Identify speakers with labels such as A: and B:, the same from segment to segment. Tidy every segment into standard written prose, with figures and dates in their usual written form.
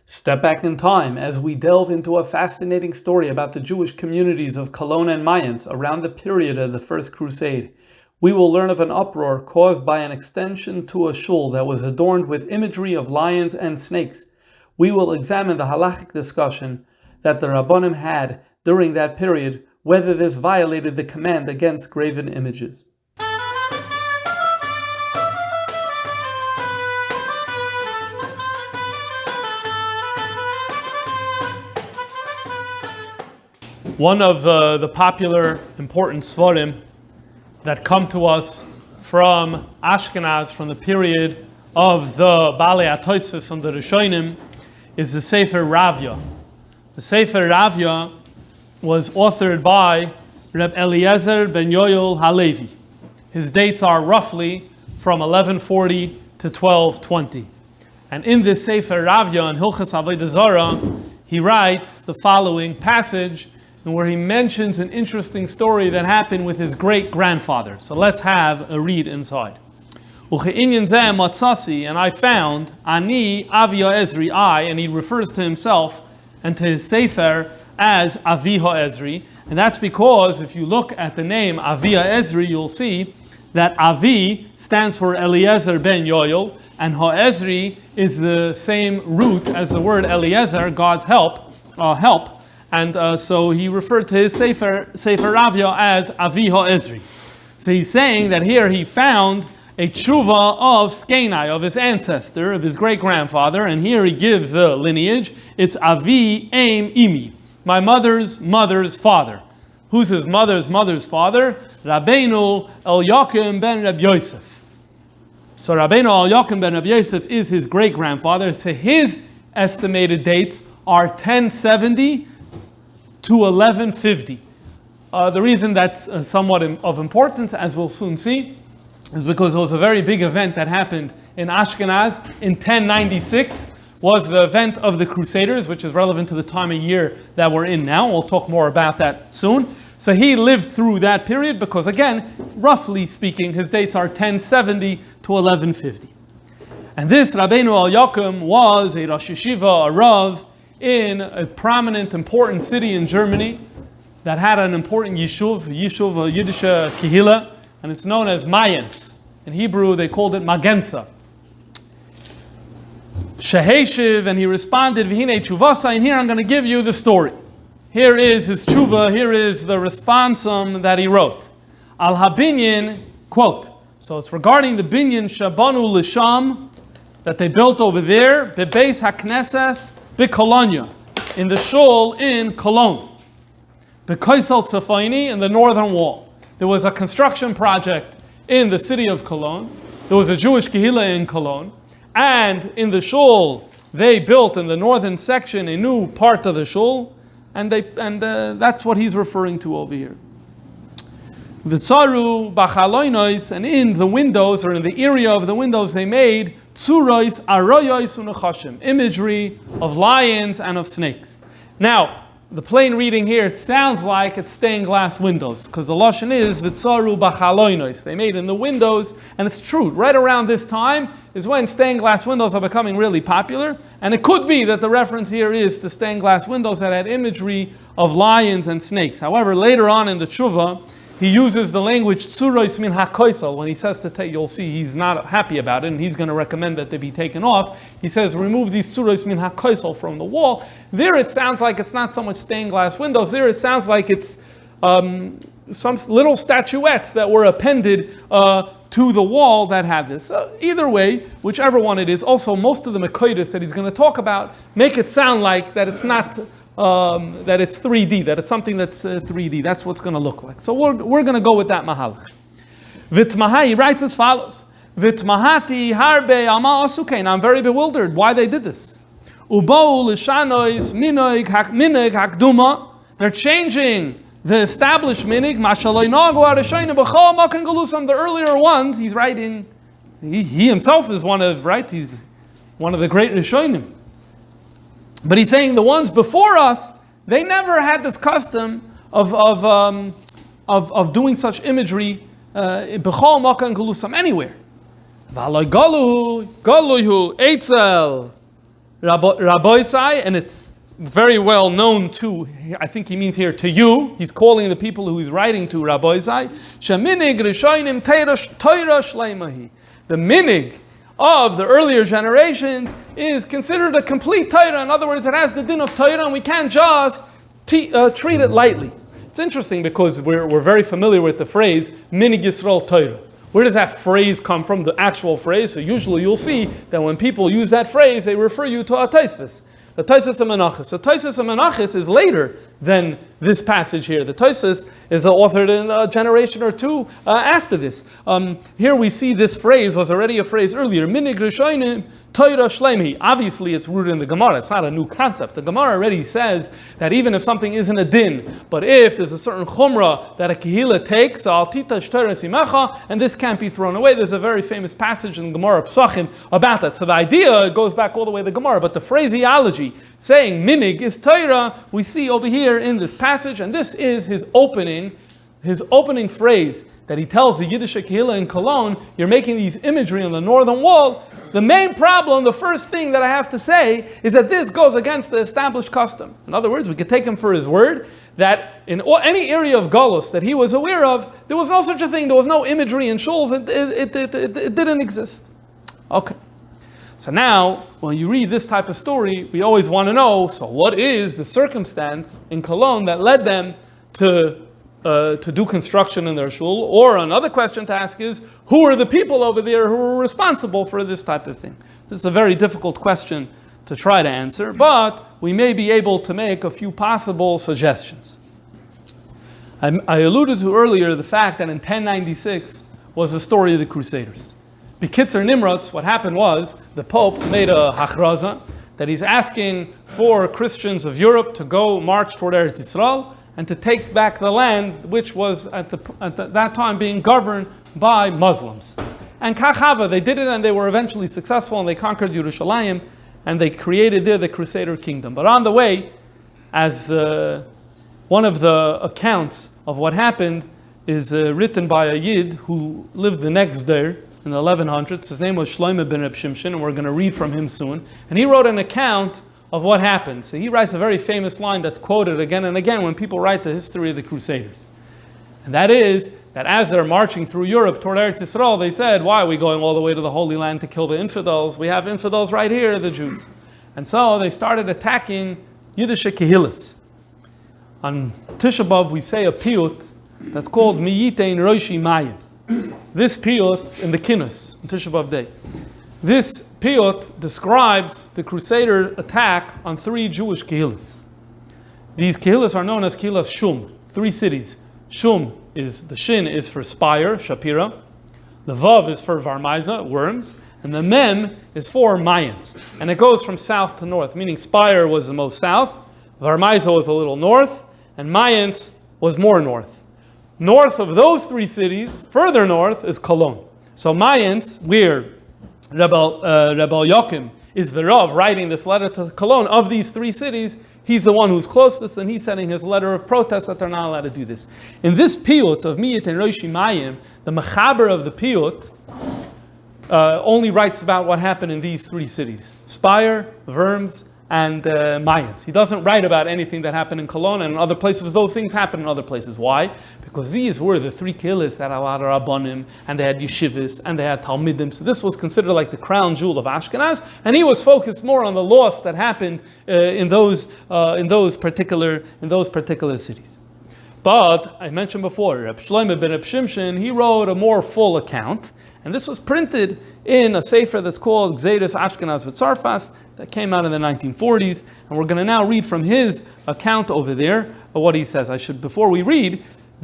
A: Step back in time as we delve into a fascinating story about the Jewish communities of Cologne and Mayence around the period of the First Crusade. We will learn of an uproar caused by an extension to a shul that was adorned with imagery of lions and snakes. We will examine the halachic discussion that the Rabbanim had during that period, whether this violated the command against graven images. One of the popular important svarim that come to us from Ashkenaz, from the period of the Balei HaTosfos and the Rishonim, is the Sefer Ravya. The Sefer Ravya was authored by Reb Eliezer ben Yoel Halevi. His dates are roughly from 1140 to 1220. And in this Sefer Ravya, in Hilchas Avodah Zarah, he writes the following passage, and where he mentions an interesting story that happened with his great-grandfather. So let's have a read inside. And I found, Ani Avi Ha'ezri, and he refers to himself and to his Sefer as Avi Ha'ezri. And that's because if you look at the name Avi Ha'ezri, you'll see that Avi stands for Eliezer ben Yoel, and Ha'ezri is the same root as the word Eliezer, God's help. And so he referred to his Sefer Ravya as Avi Ha'ezri. So he's saying that here he found a tshuva of Skenai, of his ancestor, of his great-grandfather, and here he gives the lineage. It's Avi Aim Imi, my mother's mother's father. Who's his mother's mother's father? Rabbeinu Eliakim ben Reb Yosef. So Rabbeinu Eliakim ben Reb Yosef is his great-grandfather. So his estimated dates are 1070 to 1150. The reason that's somewhat of importance, as we'll soon see, is because it was a very big event that happened in Ashkenaz in 1096, was the event of the Crusaders, which is relevant to the time of year that we're in now. We'll talk more about that soon. So he lived through that period because, again, roughly speaking, his dates are 1070 to 1150. And this Rabbeinu Eliakim was a Rosh Yeshiva, a Rav, in a prominent, important city in Germany that had an important yishuv, a Yiddish kehila, and it's known as Mayence. In Hebrew, they called it Magensa. Sheheshiv, and he responded, V'hinei tshuvasa, and here I'm going to give you the story. Here is his tshuva, here is the responsum that he wrote. Al habinyan, quote, so it's regarding the binyan shabanu lisham, that they built over there, bebeis hakneses, Cologne, in the shul in Cologne. Bekaisel Tzafaini, in the northern wall. There was a construction project in the city of Cologne. There was a Jewish kehila in Cologne. And in the shul, they built in the northern section a new part of the shul. And that's what he's referring to over here. V'tzaru b'chaloinois, and in the windows, or in the area of the windows, they made tzurois aroyois unachashim, imagery of lions and of snakes. Now, the plain reading here sounds like it's stained glass windows, because the lashon is v'tzaru b'chaloinois. They made in the windows, and it's true. Right around this time is when stained glass windows are becoming really popular, and it could be that the reference here is to stained glass windows that had imagery of lions and snakes. However, later on in the tshuva, he uses the language tsurois min hakoisel. When he says to take, you'll see he's not happy about it, and he's going to recommend that they be taken off. He says, remove these tsurois min hakoisel from the wall. There it sounds like it's not so much stained glass windows. There it sounds like it's some little statuettes that were appended to the wall that had this. Either way, whichever one it is, also most of the Mekoides that he's going to talk about make it sound like that it's not that it's 3D, that it's something that's 3D. That's what's going to look like. So we're going to go with that mahalach. Vitmaha, he writes as follows. Vitmahati harbe ama asukein. I'm very bewildered why they did this. Ubou l'shanois minog hakduma. They're changing the established minig. Mashaloi nagu arishayim b'chol makan galusam. The earlier ones, he's writing. He himself is one of He's one of the great rishonim. But he's saying the ones before us, they never had this custom of of doing such imagery b'chol makan and gelusam, anywhere. V'aloi galuhu eitzel Rabboisai, and it's very well known to, I think he means here to you. He's calling the people who he's writing to Rabboisai. Sheminig rishonim Torah shleimahi. The minig of the earlier generations is considered a complete Torah. In other words, it has the din of Torah, and we can't just treat it lightly. It's interesting because we're very familiar with the phrase minig Yisrael Torah. Where does that phrase come from, the actual phrase? So usually you'll see that when people use that phrase, they refer you to a Tosfos. The Tosfos and Menachos. The Tosfos and Menachos is later than this passage here. The Tosfos is authored in a generation or two after this. Here we see this phrase was already a phrase earlier. Minig rishonim Torah shleimhi. Obviously it's rooted in the Gemara. It's not a new concept. The Gemara already says that even if something isn't a din, but if there's a certain chumrah that a kehila takes, al titash Torah simecha, and this can't be thrown away. There's a very famous passage in Gemara Psachim about that. So the idea goes back all the way to the Gemara, but the phraseology saying minig is Torah, we see over here in this passage, and this is his opening phrase that he tells the Yiddish Kehillah in Cologne. You're making these imagery on the northern wall. The main problem, the first thing that I have to say, is that this goes against the established custom. In other words, we could take him for his word that in any area of Galus that he was aware of, there was no such a thing. There was no imagery in shuls. It didn't exist. Okay. So now, when you read this type of story, we always want to know, so what is the circumstance in Cologne that led them to do construction in their shul? Or another question to ask is, who are the people over there who are responsible for this type of thing? This is a very difficult question to try to answer, but we may be able to make a few possible suggestions. I alluded to earlier the fact that in 1096 was the story of the Crusaders. B'kitzer Nimrod, what happened was, the Pope made a hachraza that he's asking for Christians of Europe to go march toward Eretz Yisrael and to take back the land which was at that time being governed by Muslims. And Kachava, they did it, and they were eventually successful, and they conquered Yerushalayim, and they created there the Crusader kingdom. But on the way, as one of the accounts of what happened is written by a Yid who lived the next day, in the 1100s. His name was Shlomo ben Reb Shimshon, and we're going to read from him soon. And he wrote an account of what happened. So he writes a very famous line that's quoted again and again when people write the history of the Crusaders. And that is, that as they're marching through Europe toward Eretz Yisrael, they said, why are we going all the way to the Holy Land to kill the infidels? We have infidels right here, the Jews. And so they started attacking Yiddish Kehillas. On Tisha B'Av, we say a piyut that's called Miyitein Roshi Mayim. This piyut in the Kinus, on Tisha B'Av Day. This piyut describes the Crusader attack on 3 Jewish kehillas. These kehillas are known as kehillas Shum, 3 cities. Shum is, the Shin is for Spire, Shapira. The Vav is for Varmaiza, worms. And the Mem is for Mayence. And it goes from south to north, meaning Spire was the most south, Varmaiza was a little north, and Mayence was more north. North of those 3 cities, further north, is Cologne. So Mayence, where Rebel Yochim is the Rav writing this letter to Cologne, of these 3 cities, he's the one who's closest, and he's sending his letter of protest that they're not allowed to do this. In this piyut of Miyit and Roshi Mayim, the mechaber of the piyut only writes about what happened in these 3 cities: Spire, Worms, and Mayence. He doesn't write about anything that happened in Cologne and in other places, though things happen in other places. Why? Because these were the 3 kehillas that had a lot of rabbanim, and they had yeshivas, and they had talmidim. So this was considered like the crown jewel of Ashkenaz, and he was focused more on the loss that happened in those particular cities. But I mentioned before, Reb Shlomo ben Reb Shimshon, he wrote a more full account, and this was printed in a sefer that's called Gzeiras Ashkenaz v'Tzarfas that came out in the 1940s, and we're going to now read from his account over there what he says. Before we read,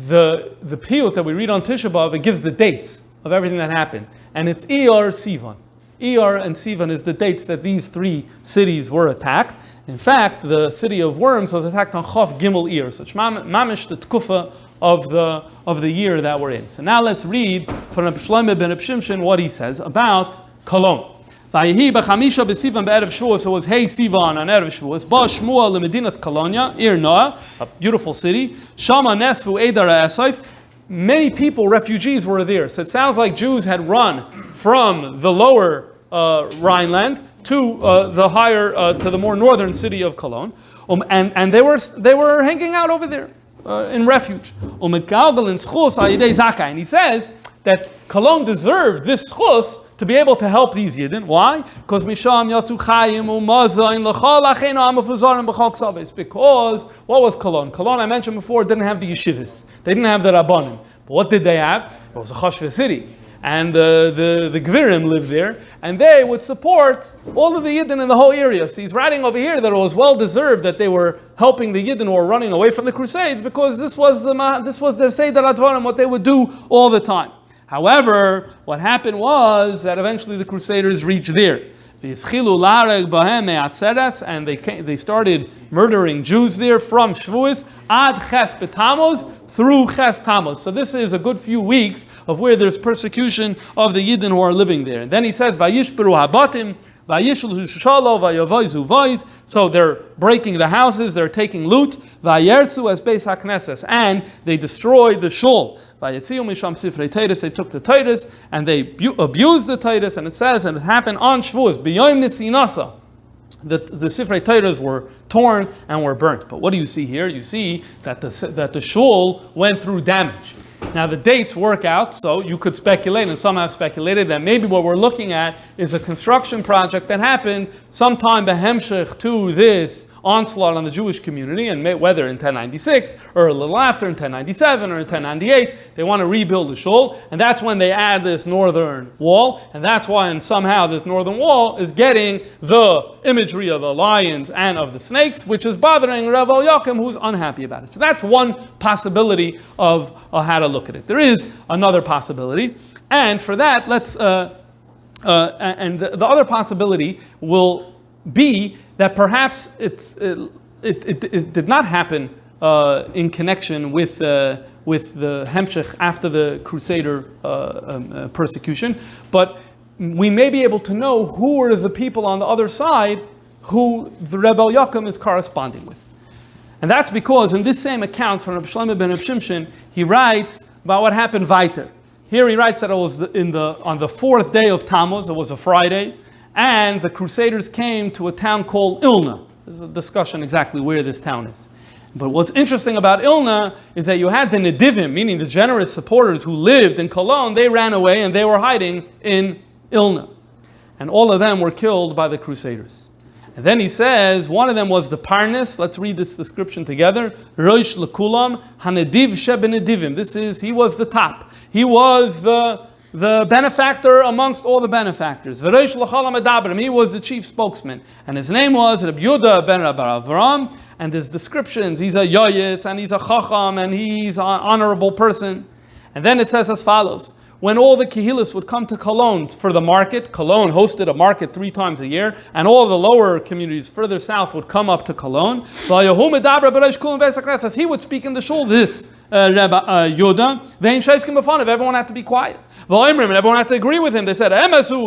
A: the piyut that we read on Tisha B'Av, it gives the dates of everything that happened, and it's Iyar Sivan. Iyar and Sivan is the dates that these 3 cities were attacked. In fact, the city of Worms was attacked on Chof Gimel Iyar, so mamish the tkufa of the year that we're in. So now let's read from Reb Shlomo ben Reb Shimshon what he says about Cologne. Vayehi b'chamisha b'sivan b'erev Shavuos, so it was Hey Sivan on Erev Shavuos, ba Shmuel lemedinas Cologne, Ir Noah, a beautiful city, Shama Nesvu Eidara Esayf. Many people, refugees, were there. So it sounds like Jews had run from the lower Rhineland to the higher, to the more northern city of Cologne, and they were hanging out over there in refuge. And he says that Cologne deserved this schus to be able to help these Yidden. Why? Because because what was Cologne? Cologne, I mentioned before, didn't have the yeshivas. They didn't have the rabbanim. But what did they have? It was a chashva city. And the Gvirim lived there, and they would support all of the Yidden in the whole area. So he's writing over here that it was well deserved that they were helping the Yidden who were running away from the Crusades, because this was their Seder Advarim, what they would do all the time. However, what happened was that eventually the Crusaders reached there. And they started murdering Jews there from Shavuos ad Ches B'Tammuz through Ches Tammuz. So this is a good few weeks of where there's persecution of the Yidden who are living there. And then he says, Vayishberu habatim, vayishlu shalo, vayavoizu voiz. So they're breaking the houses, they're taking loot, vayerzu as Beis HaKnesses, and they destroyed the shul. They took the Titus and they abused the Titus, and it says, and it happened on Shavuos, B'yom Nisinasa. The Sifrei Titus were torn and were burnt. But what do you see here? You see that the shul went through damage. Now the dates work out, so you could speculate, and some have speculated that maybe what we're looking at is a construction project that happened sometime behemshech to this onslaught on the Jewish community, and whether in 1096 or a little after in 1097 or in 1098, they want to rebuild the shul, and that's when they add this northern wall, and that's why somehow this northern wall is getting the imagery of the lions and of the snakes, which is bothering Rav Yaakov, who's unhappy about it. So that's one possibility of how to look at it. There is another possibility, and for that, and the other possibility will be that perhaps it did not happen in connection with the Hemshech after the Crusader persecution, but we may be able to know who are the people on the other side who the Rebbe Yaakov is corresponding with. And that's because in this same account from Rabbi Shlomo ben Reb Shimshon, he writes about what happened weiter. Here he writes that it was on the fourth day of Tammuz, it was a Friday, and the Crusaders came to a town called Ilna. There's a discussion exactly where this town is. But what's interesting about Ilna is that you had the Nedivim, meaning the generous supporters who lived in Cologne, they ran away and they were hiding in Ilna. And all of them were killed by the Crusaders. And then he says, one of them was the Parnas. Let's read this description together. Rosh Lekulam, Hanediv Shebenedivim. He was the top. He was the benefactor amongst all the benefactors. V'reish l'chalam edabrim, he was the chief spokesman. And his name was Rabbi Yehuda ben Rabbi Avram, and his descriptions, he's a yoyetz, and he's a chacham, and he's an honorable person. And then it says as follows, when all the Kehilas would come to Cologne for the market, Cologne hosted a market 3 times a year, and all the lower communities further south would come up to Cologne. He would speak in the shul, this Rabbi Yehuda, everyone had to be quiet. And everyone had to agree with him. They said, everything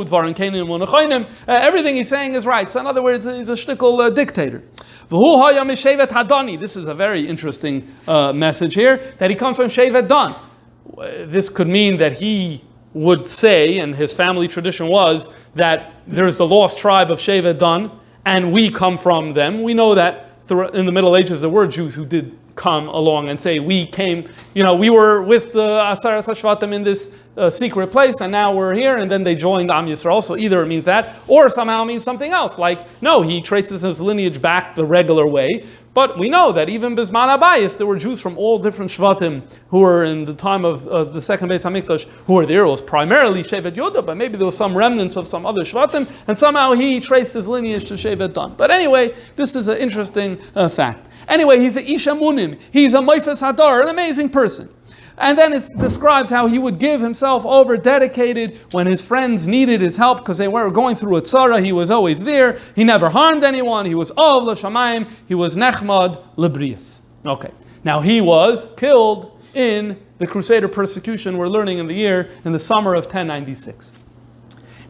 A: he's saying is right. So in other words, he's a shtickle dictator. This is a very interesting message here, that he comes from Shevet Dan. This could mean that he would say, and his family tradition was, that there's the lost tribe of Shevet Dan, and we come from them. We know that in the Middle Ages there were Jews who did come along and say, we came, we were with the Asaras HaShvatim in this secret place, and now we're here, and then they joined Am Yisrael. So either it means that, or somehow it means something else. Like, no, he traces his lineage back the regular way. But we know that even Bisman Abayis, there were Jews from all different Shvatim who were in the time of the second Beis HaMikdash who were there. It was primarily Shevet Yehuda, but maybe there was some remnants of some other Shvatim, and somehow he traced his lineage to Shevet Dan. But anyway, this is an interesting fact. Anyway, he's a Isha Munim, he's a Meifes Hadar, an amazing person. And then it describes how he would give himself over, dedicated, when his friends needed his help because they were going through a tzara. He was always there. He never harmed anyone. He was Ov L'Shamayim. He was Nechmad L'Brias. Okay. Now he was killed in the Crusader persecution we're learning in the summer of 1096.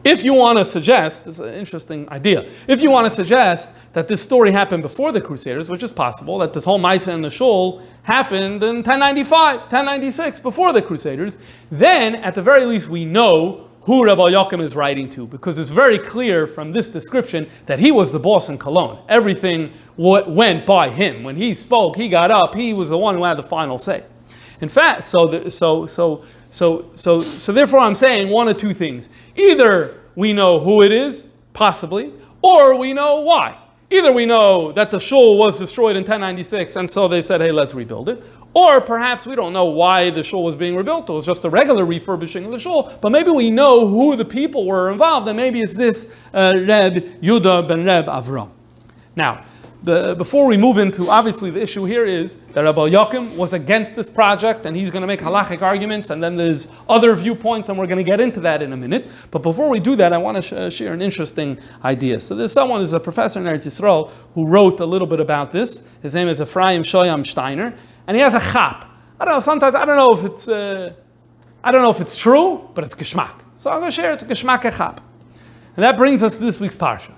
A: If you want to suggest, this is an interesting idea, if you want to suggest that this story happened before the Crusaders, which is possible, that this whole Maisa and the Shul happened in 1095, 1096, before the Crusaders, then at the very least we know who Rabbi Yochanan is writing to, because it's very clear from this description that he was the boss in Cologne. Everything went by him. When he spoke, he got up, he was the one who had the final say. In fact, so therefore I'm saying one of two things. Either we know who it is, possibly, or we know why. Either we know that the shul was destroyed in 1096 and so they said, hey, let's rebuild it. Or perhaps we don't know why the shul was being rebuilt. It was just a regular refurbishing of the shul. But maybe we know who the people were involved, and maybe it's this Reb Yudah ben Reb Avram. Now, before we move into, obviously the issue here is that Rabbi Yochanan was against this project, and he's going to make halachic arguments, and then there's other viewpoints, and we're going to get into that in a minute. But before we do that, I want to share an interesting idea. So there's a professor in Eretz Yisrael, who wrote a little bit about this. His name is Ephraim Shoyam Steiner, and he has a chap. I don't know. Sometimes I don't know if it's true, but it's geschmack. So I'm going to share it's a geschmack chap. And that brings us to this week's parsha.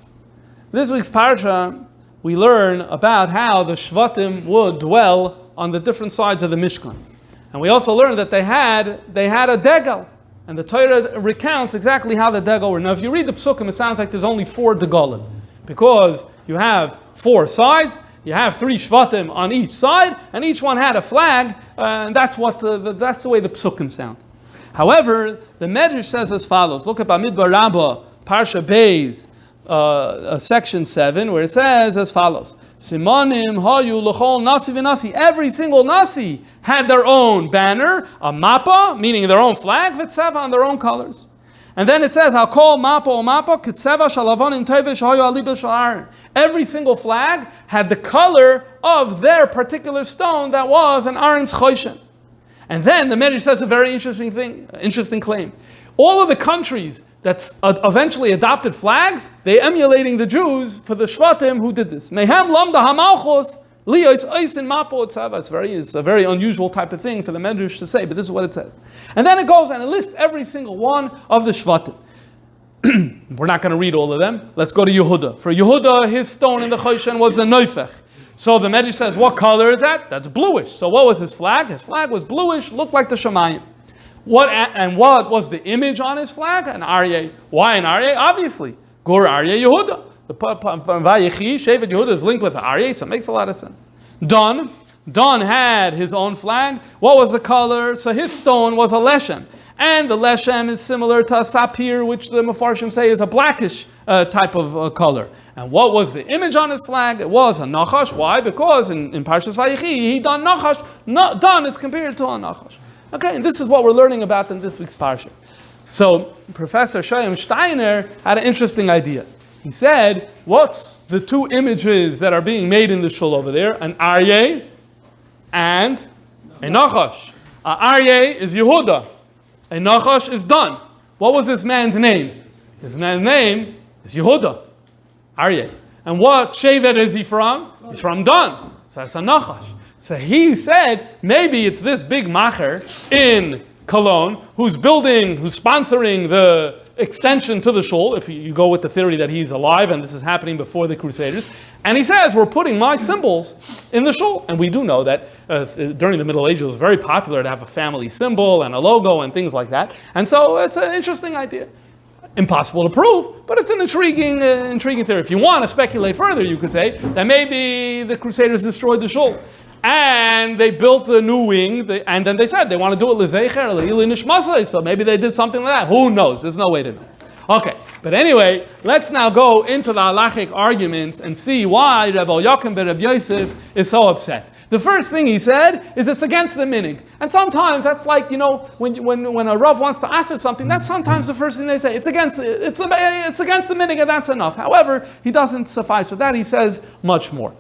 A: This week's parsha, we learn about how the Shvatim would dwell on the different sides of the Mishkan. And we also learn that they had a degel. And the Torah recounts exactly how the degel were. Now, if you read the Psukim, it sounds like there's only 4 degalim, because you have 4 sides, you have 3 Shvatim on each side, and each one had a flag, and that's the way the Psukim sound. However, the Medrash says as follows. Look at Bamidbar Rabbah, Parsha Beis, section 7, where it says as follows: Simonim hayu l'chol nasi v'nasi. Every single nasi had their own banner, a mappa, meaning their own flag, v'tzeva, on their own colors. And then it says, I'll call mappa o mappa, k'tzeva shalavonim tevesh hayu alibel shal. Every single flag had the color of their particular stone that was an Aaron's choshen. And then the Medrash says a very interesting claim. All of the countries that eventually adopted flags, they emulating the Jews for the Shvatim who did this. Mehem lamda hamalchos liyos oisin mapo tzava. It's a very unusual type of thing for the Medrash to say, but this is what it says. And then it goes and it lists every single one of the Shvatim. We're not going to read all of them. Let's go to Yehuda. For Yehuda, his stone in the Choshen was the Neufech. So the Medrash says, what color is that? That's bluish. So what was his flag? His flag was bluish, looked like the Shemayim. What was the image on his flag? An Aryeh. Why an Aryeh? Obviously, Gur Aryeh Yehuda. The Vayechi, Shevet Yehuda is linked with Aryeh, so it makes a lot of sense. Don had his own flag. What was the color? So his stone was a Leshem. And the Leshem is similar to a Sapir, which the Mefarshim say is a blackish type of color. And what was the image on his flag? It was a Nachash. Why? Because in Parshas Vayechi, he done Nachash. Don is compared to a Nachash. Okay, and this is what we're learning about in this week's parsha. So Professor Shoyam Steiner had an interesting idea. He said, what's the 2 images that are being made in the shul over there? An Aryeh and a Nachash. An Aryeh is Yehuda. A Nachash is Don. What was this man's name? His man's name is Yehuda. Aryeh. And what Shevet is he from? He's from Don. So that's a Nachash. So he said, maybe it's this big macher in Cologne who's sponsoring the extension to the shul, if you go with the theory that he's alive and this is happening before the Crusaders. And he says, we're putting my symbols in the shul. And we do know that during the Middle Ages it was very popular to have a family symbol and a logo and things like that. And so it's an interesting idea. Impossible to prove, but it's an intriguing theory. If you want to speculate further, you could say that maybe the Crusaders destroyed the shul. And they built the new wing, and then they said they want to do it l'zeicher, l'ili nishmasai, so maybe they did something like that. Who knows? There's no way to know. Okay, but anyway, let's now go into the halachic arguments and see why Rabbi Yochanan ben Reb Yosef is so upset. The first thing he said is it's against the minig. And sometimes that's like, when a Rav wants to answer something, that's sometimes the first thing they say. It's against the minig, and that's enough. However, he doesn't suffice with that. He says much more.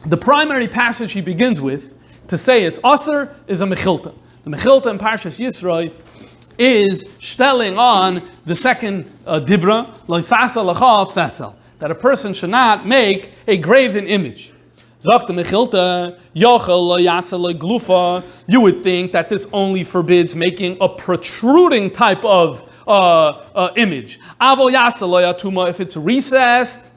A: The primary passage he begins with to say it's Aser is a Mechilta. The Mechilta in Parshas Yisro is stelling on the second Dibra, Loisasa Lacha Fesel, that a person should not make a graven image. Zok the Mechilta, Yochel Lo Yasa Lo Glufa. You would think that this only forbids making a protruding type of image. Avo yasa lo yatuma, if it's recessed,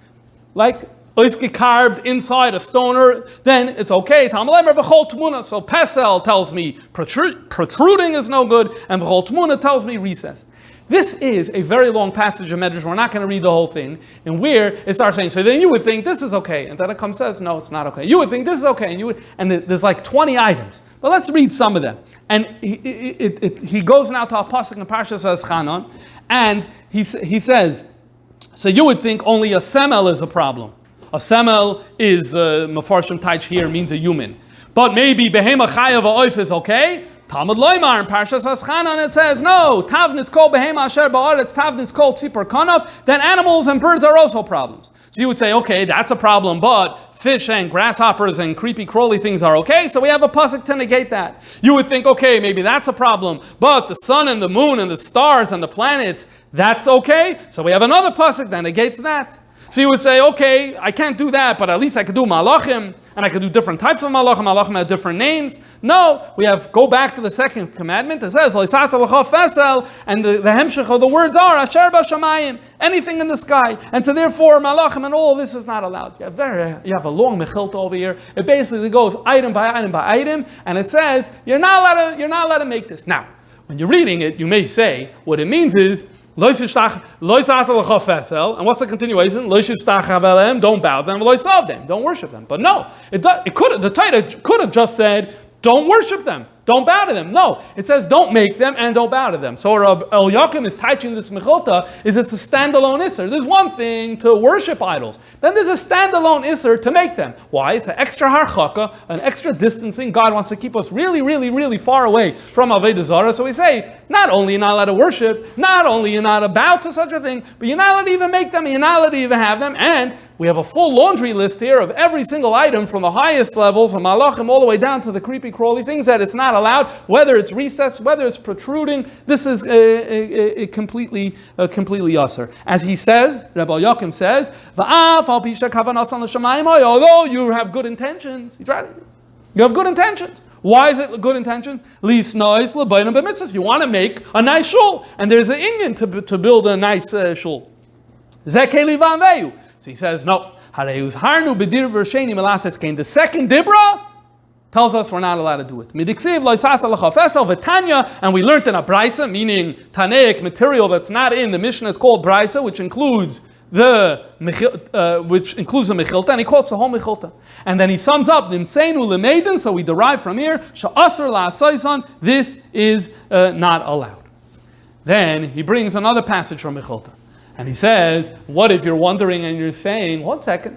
A: like oiske carved inside a stoner, then it's okay. So pesel tells me protruding is no good, and v'chol tmuna tells me recessed. This is a very long passage of Medrash. We're not going to read the whole thing. And where it starts saying, so then you would think this is okay. And then it comes says, no, it's not okay. You would think this is okay. And there's like 20 items. But let's read some of them. And he goes now to a pasuk in Parshas Eschanon, and he says, so you would think only a semel is a problem. A semel is, Mefarshim Taich here means a human. But maybe behema chayav ha'oif is okay. Talmud Loimar in Parshas Eschanon it says, no, tavnis kol behema asher ba'aretz, tavnis kol tzipor kanaf, then animals and birds are also problems. So you would say, okay, that's a problem, but fish and grasshoppers and creepy crawly things are okay, so we have a pasuk to negate that. You would think, okay, maybe that's a problem, but the sun and the moon and the stars and the planets, that's okay, so we have another pasuk that negates that. So you would say, okay, I can't do that, but at least I could do malachim, and I could do different types of malachim. Malachim have different names. No, we have go back to the second commandment. It says, and the hemshech of the words are asher b'shamayim, anything in the sky, and so therefore malachim and all of this is not allowed. You have a long mechilta over here. It basically goes item by item by item, and it says you're not allowed to make this. Now, when you're reading it, you may say what it means is. And what's the continuation? Don't bow them, don't worship them. But no, the Torah could have just said, don't worship them, don't bow to them. No, it says don't make them and don't bow to them. So El Yakim is teaching this mechilta is it's a standalone isser. There's one thing to worship idols. Then there's a standalone isser to make them. Why? It's an extra harchaka, an extra distancing. God wants to keep us really, really, really far away from Avodah Zarah. So we say, not only you're not allowed to worship, not only you're not about to such a thing, but you're not allowed to even make them, you're not allowed to even have them, and we have a full laundry list here of every single item from the highest levels, from malachim all the way down to the creepy crawly things that it's not allowed, whether it's recessed, whether it's protruding. This is completely yasser. As he says, Rabbi Yakim says, although you have good intentions, he's right. You have good intentions. Why is it good intention? You want to make a nice shul, and there's an inyan to build a nice shul. So he says, no. The second dibra tells us we're not allowed to do it. And we learned in a brisa, meaning tanaic material that's not in the Mishnah is called brisa, which includes the mechilta, and he quotes the whole mechilta. And then he sums up, so we derive from here, this is not allowed. Then he brings another passage from mechilta. And he says, what if you're wondering and you're saying, 1 second,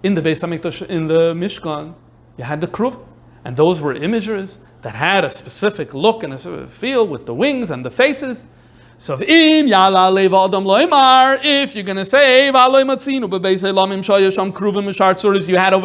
A: in the Beis HaMikdash, in the Mishkan, you had the kruvim, and those were images that had a specific look and a feel with the wings and the faces. So if you're going to say, you had over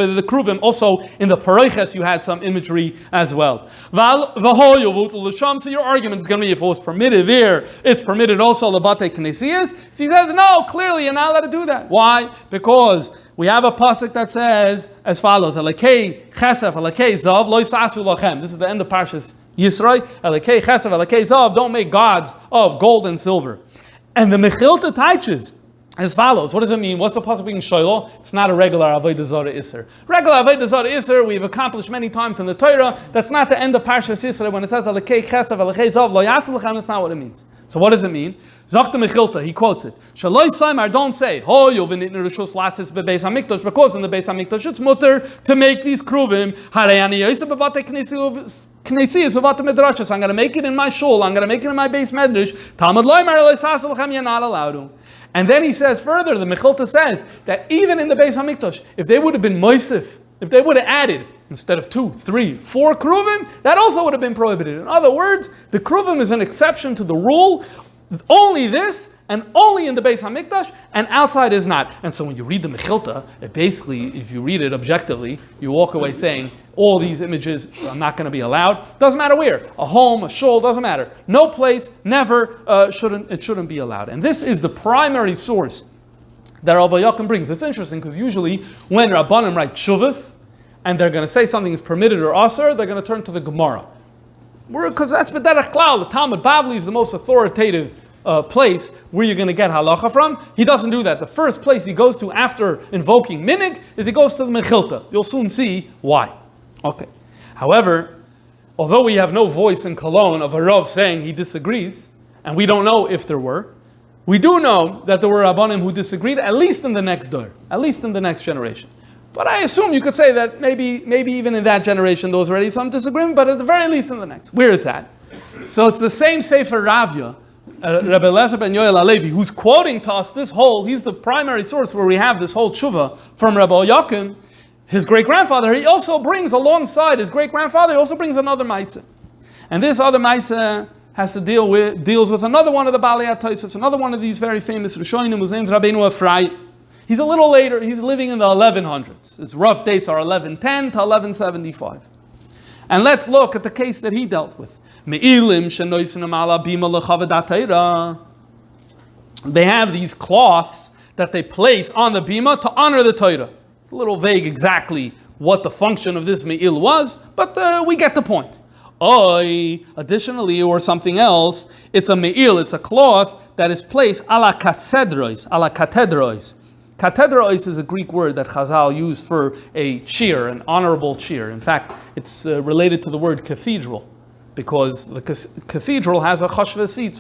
A: the kruvim, also in the paroiches you had some imagery as well. So your argument is going to be if it was permitted there, it's permitted also lebate knesiyas. So he says, no, clearly you're not allowed to do that. Why? Because we have a pasuk that says as follows, Alekei chesef, Alekei zav, lo yisasu lachem. This is the end of Parshas Yisroi, Alekei chesef, Alekei zav, don't make gods of gold and silver. And the Mechilta teaches as follows. What does it mean? What's the pasuk being shoylo? It's not a regular Avodah Zarah Isser. Regular Avodah Zarah Isser we've accomplished many times in the Torah. That's not the end of Parshas Yisroi when it says Alekei chesef, Alekei zav, lo yisasu lachem. That's not what it means. So what does it mean? Zakta Mechilta, he quotes it. Shaloi Saimar, don't say, ho yovinit nerushus lasis bebeis hamikdash, because in the Beis Hamikdash it's mutter to make these kruvim. Harayani yosef bevate knesiyas bevate midrashas. I'm going to make it in my shul. I'm going to make it in my base medrash. Talmud loymar eloisas lechem. You're not allowed to. And then he says further, the Mechilta says that even in the Beis Hamikdash, if they would have been moisif, if they would have added instead of 2, 3, 4 kruvim, that also would have been prohibited. In other words, the kruvim is an exception to the rule. Only this, and only in the Beis HaMikdash, and outside is not. And so when you read the Mechilta, it basically, if you read it objectively, you walk away saying, all these images are not going to be allowed. Doesn't matter where. A home, a shul, doesn't matter. No place, never, shouldn't be allowed. And this is the primary source that Rabbi Yakim brings. It's interesting, because usually when Rabbanim write shuvas, and they're going to say something is permitted or asur, they're going to turn to the Gemara. Because that's B'derech Klal. The Talmud Bavli is the most authoritative place where you're going to get halacha from. He doesn't do that. The first place he goes to after invoking minig is he goes to the Mechilta. You'll soon see why. Okay. However, although we have no voice in Cologne of a Rav saying he disagrees, and we don't know if there were, we do know that there were Rabbanim who disagreed, at least in the next door, at least in the next generation. But I assume you could say that maybe even in that generation there was already some disagreement, but at the very least in the next. Where is that? So it's the same Sefer Ravya, Rabbi Elazar ben Yoel Halevi, who's quoting to us he's the primary source where we have this whole tshuva from Rabbi Yakim. His great-grandfather, he also brings alongside his great-grandfather, he also brings another Maisa. And this other Maisa deals with another one of the Balei HaTosafos, another one of these very famous Rishonim, whose name is Rabbeinu Ephraim. He's a little later, he's living in the 1100s. His rough dates are 1110 to 1175. And let's look at the case that he dealt with. They have these cloths that they place on the bima to honor the Torah. It's a little vague exactly what the function of this me'il was, but we get the point. Additionally, or something else, it's a me'il, it's a cloth that is placed ala katedrois. Katedrois is a Greek word that Chazal used for a cheer, an honorable cheer. In fact, it's related to the word cathedral, because the cathedral has a chashva seat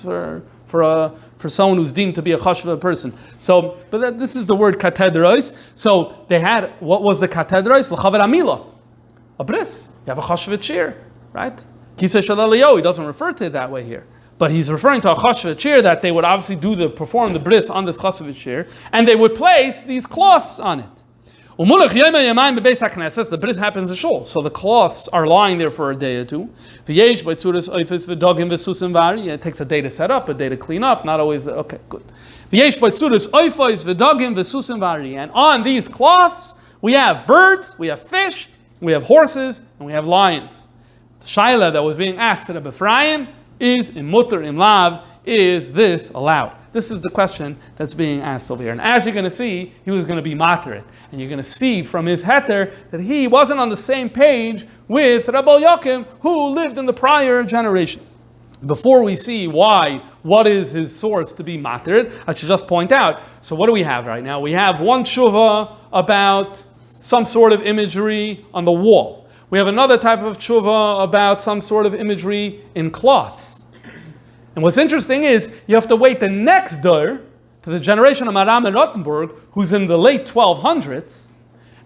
A: for someone who's deemed to be a chashva person. So, but this is the word katedrois. So they had, what was the katedrois? L'chaver amila, a bris. You have a chashva cheer, right? Kisei shalaliyo, he doesn't refer to it that way here. But he's referring to a chashva chair that they would obviously perform the bris on this chashva chair, and they would place these cloths on it. The bris happens in shul, so the cloths are lying there for a day or two. It takes a day to set up, a day to clean up, not always, okay, good. And on these cloths, we have birds, we have fish, we have horses, and we have lions. The shaila that was being asked to the Ephraim is in mutter im lav, is this allowed? This is the question that's being asked over here. And as you're going to see, he was going to be matter. And you're going to see from his heter that he wasn't on the same page with Rabbi Yakim, who lived in the prior generation. Before we see what is his source to be matter, I should just point out, so what do we have right now? We have one tshuva about some sort of imagery on the wall. We have another type of tshuva about some sort of imagery in cloths. And what's interesting is, you have to wait the next door to the generation of Maram and Rottenburg, who's in the late 1200s,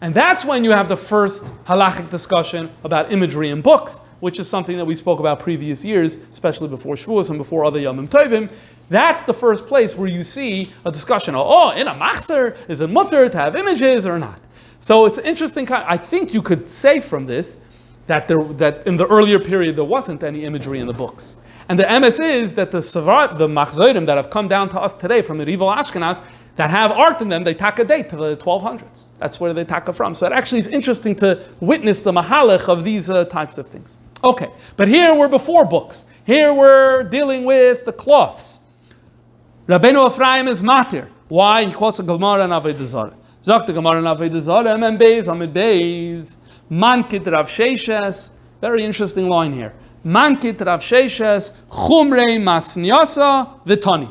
A: and that's when you have the first halachic discussion about imagery in books, which is something that we spoke about previous years, especially before Shavuos and before other Yomim Tovim. That's the first place where you see a discussion of, in a machzer, is it mutter to have images or not? So it's an interesting I think you could say from this that in the earlier period there wasn't any imagery in the books. And the MS is that the machzorim that have come down to us today from medieval Ashkenaz that have art in them, they take a date to the 1200s. That's where they take from. So it actually is interesting to witness the mahalach of these types of things. Okay, but here we're before books. Here we're dealing with the cloths. Rabbeinu Ephraim is matir. Why? He quotes a Gemara and Avodah Zarah. Zok the Gemara and Avodah Zarah, Amid Beis, Mankit Rav Sheishes. Very interesting line here. Mankit Rav Sheishes, Chumrei Masnyasa Vitani.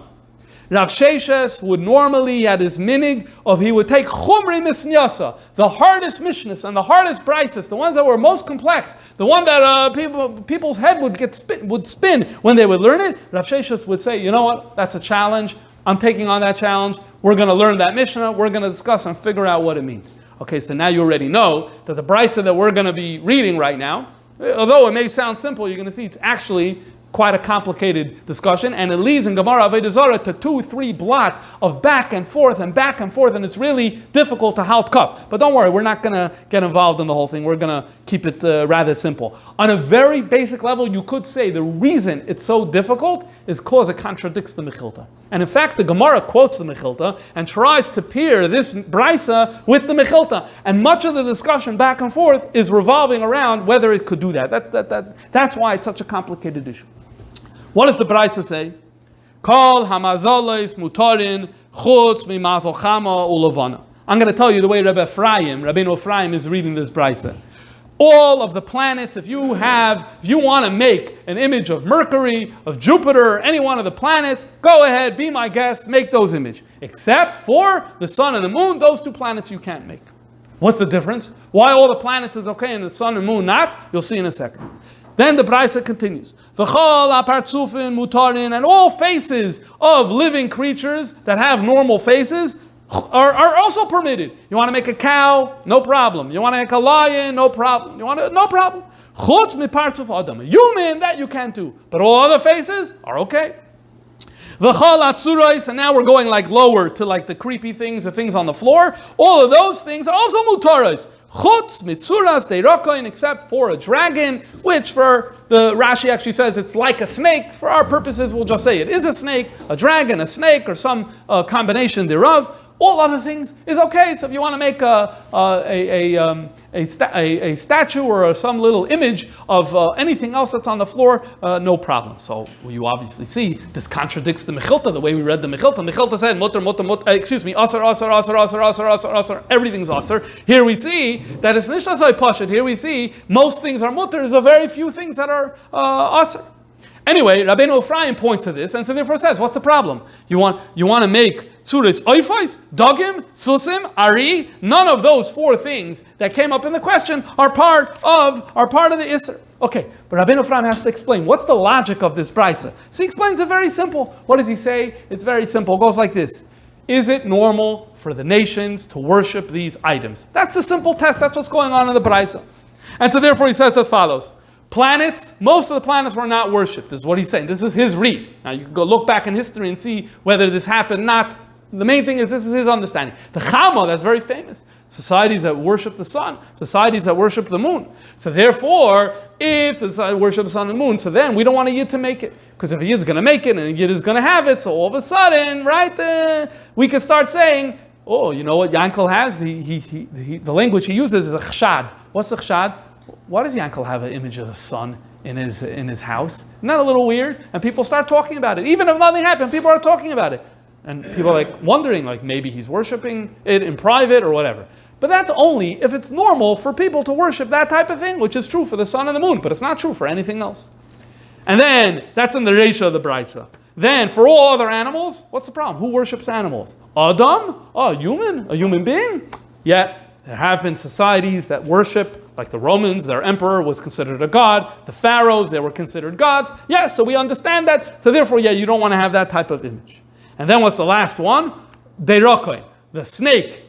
A: Rav Sheishes would normally, at his minig, he would take Chumrei Masnyasa, the hardest mishnahs and the hardest brises, the ones that were most complex, the one that people's head would spin when they would learn it. Rav Sheishes would say, you know what, that's a challenge. I'm taking on that challenge. We're going to learn that mishnah. We're going to discuss and figure out what it means. Okay, so now you already know that the brisa that we're going to be reading right now, although it may sound simple, you're going to see it's actually quite a complicated discussion, and it leads in Gemara Avodah Zarah to 2-3 blot of back and forth, and it's really difficult to halt cup. But don't worry, we're not going to get involved in the whole thing. We're going to keep it rather simple. On a very basic level, you could say the reason it's so difficult is because it contradicts the Mechilta. And in fact, the Gemara quotes the Mechilta and tries to pair this brisa with the Mechilta. And much of the discussion back and forth is revolving around whether it could do that. That's why it's such a complicated issue. What does the brisa say? Kol hamazolos mutarin chutz mimazol chama ulavana. I'm going to tell you the way Rabbeinu Ephraim is reading this brisa. all of the planets. If you want to make an image of Mercury, of Jupiter, any one of the planets, go ahead, be my guest, make those images. Except for the sun and the moon, those two planets you can't make. What's the difference? Why all the planets is okay and the sun and moon not? You'll see in a second. Then the Braisa continues. V'chol apartzufin mutarin, and all faces of living creatures that have normal faces are also permitted. You want to make a cow? No problem. You want to make a lion? No problem. No problem. Chutz mipartzuf adam. A human, that you can't do. But all other faces are okay. V'chol atzurais, and now we're going like lower to like the creepy things, the things on the floor. All of those things are also mutarais. Chutz mitzuras deirokoin, except for a dragon, which for the Rashi actually says it's like a snake. For our purposes, we'll just say it is a snake, a dragon, a snake, or some combination thereof. All other things is okay. So if you want to make a statue or some little image of anything else that's on the floor, no problem. So you obviously see this contradicts the Mechilta, the way we read the Mechilta. Mechilta said, asar, everything's asar. Here we see that it's nishtasai pashut. Here we see most things are mutter. There's a very few things that are asar. Anyway, Rabbeinu Ephraim points to this, and so therefore says, what's the problem? You want to make tzuris oifais, dogim, susim, ari? None of those four things that came up in the question are part of the Isser. Okay, but Rabbeinu Ephraim has to explain, what's the logic of this Braisa? So he explains it very simple. What does he say? It's very simple. It goes like this. Is it normal for the nations to worship these items? That's the simple test. That's what's going on in the Braisa. And so therefore he says as follows. Planets, most of the planets were not worshipped, is what he's saying. This is his read. Now you can go look back in history and see whether this happened, not. The main thing is this is his understanding. The Chama, that's very famous. Societies that worship the sun, societies that worship the moon. So therefore, if the society worships the sun and moon, so then we don't want a Yid to make it. Because if a Yid's going to make it and a Yid is going to have it, so all of a sudden, right, we could start saying, oh, you know what Yankel has? The language he uses is a chshad. What's the chshad? Why does Yankel have an image of the sun in his house? Isn't that a little weird? And people start talking about it. Even if nothing happened, people are talking about it. And people are like wondering, like maybe he's worshiping it in private or whatever. But that's only if it's normal for people to worship that type of thing, which is true for the sun and the moon, but it's not true for anything else. And then, that's in the Reisha of the Braisa. Then, for all other animals, what's the problem? Who worships animals? Adam? Oh, a human being? Yet, there have been societies that worship, like the Romans, their emperor was considered a god. The pharaohs, they were considered gods. Yes, so we understand that. So therefore, yeah, you don't want to have that type of image. And then what's the last one? Deirokoi, the snake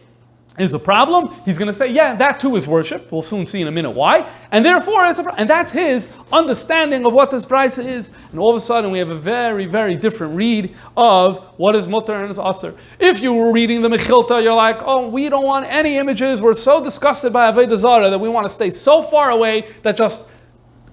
A: is a problem. He's going to say, yeah, that too is worship. We'll soon see in a minute why. And therefore, and that's his understanding of what this Braisa is. And all of a sudden, we have a very, very different read of what is mutter and is asr. If you were reading the Mechilta, you're like, oh, we don't want any images. We're so disgusted by Avodah Zarah that we want to stay so far away that just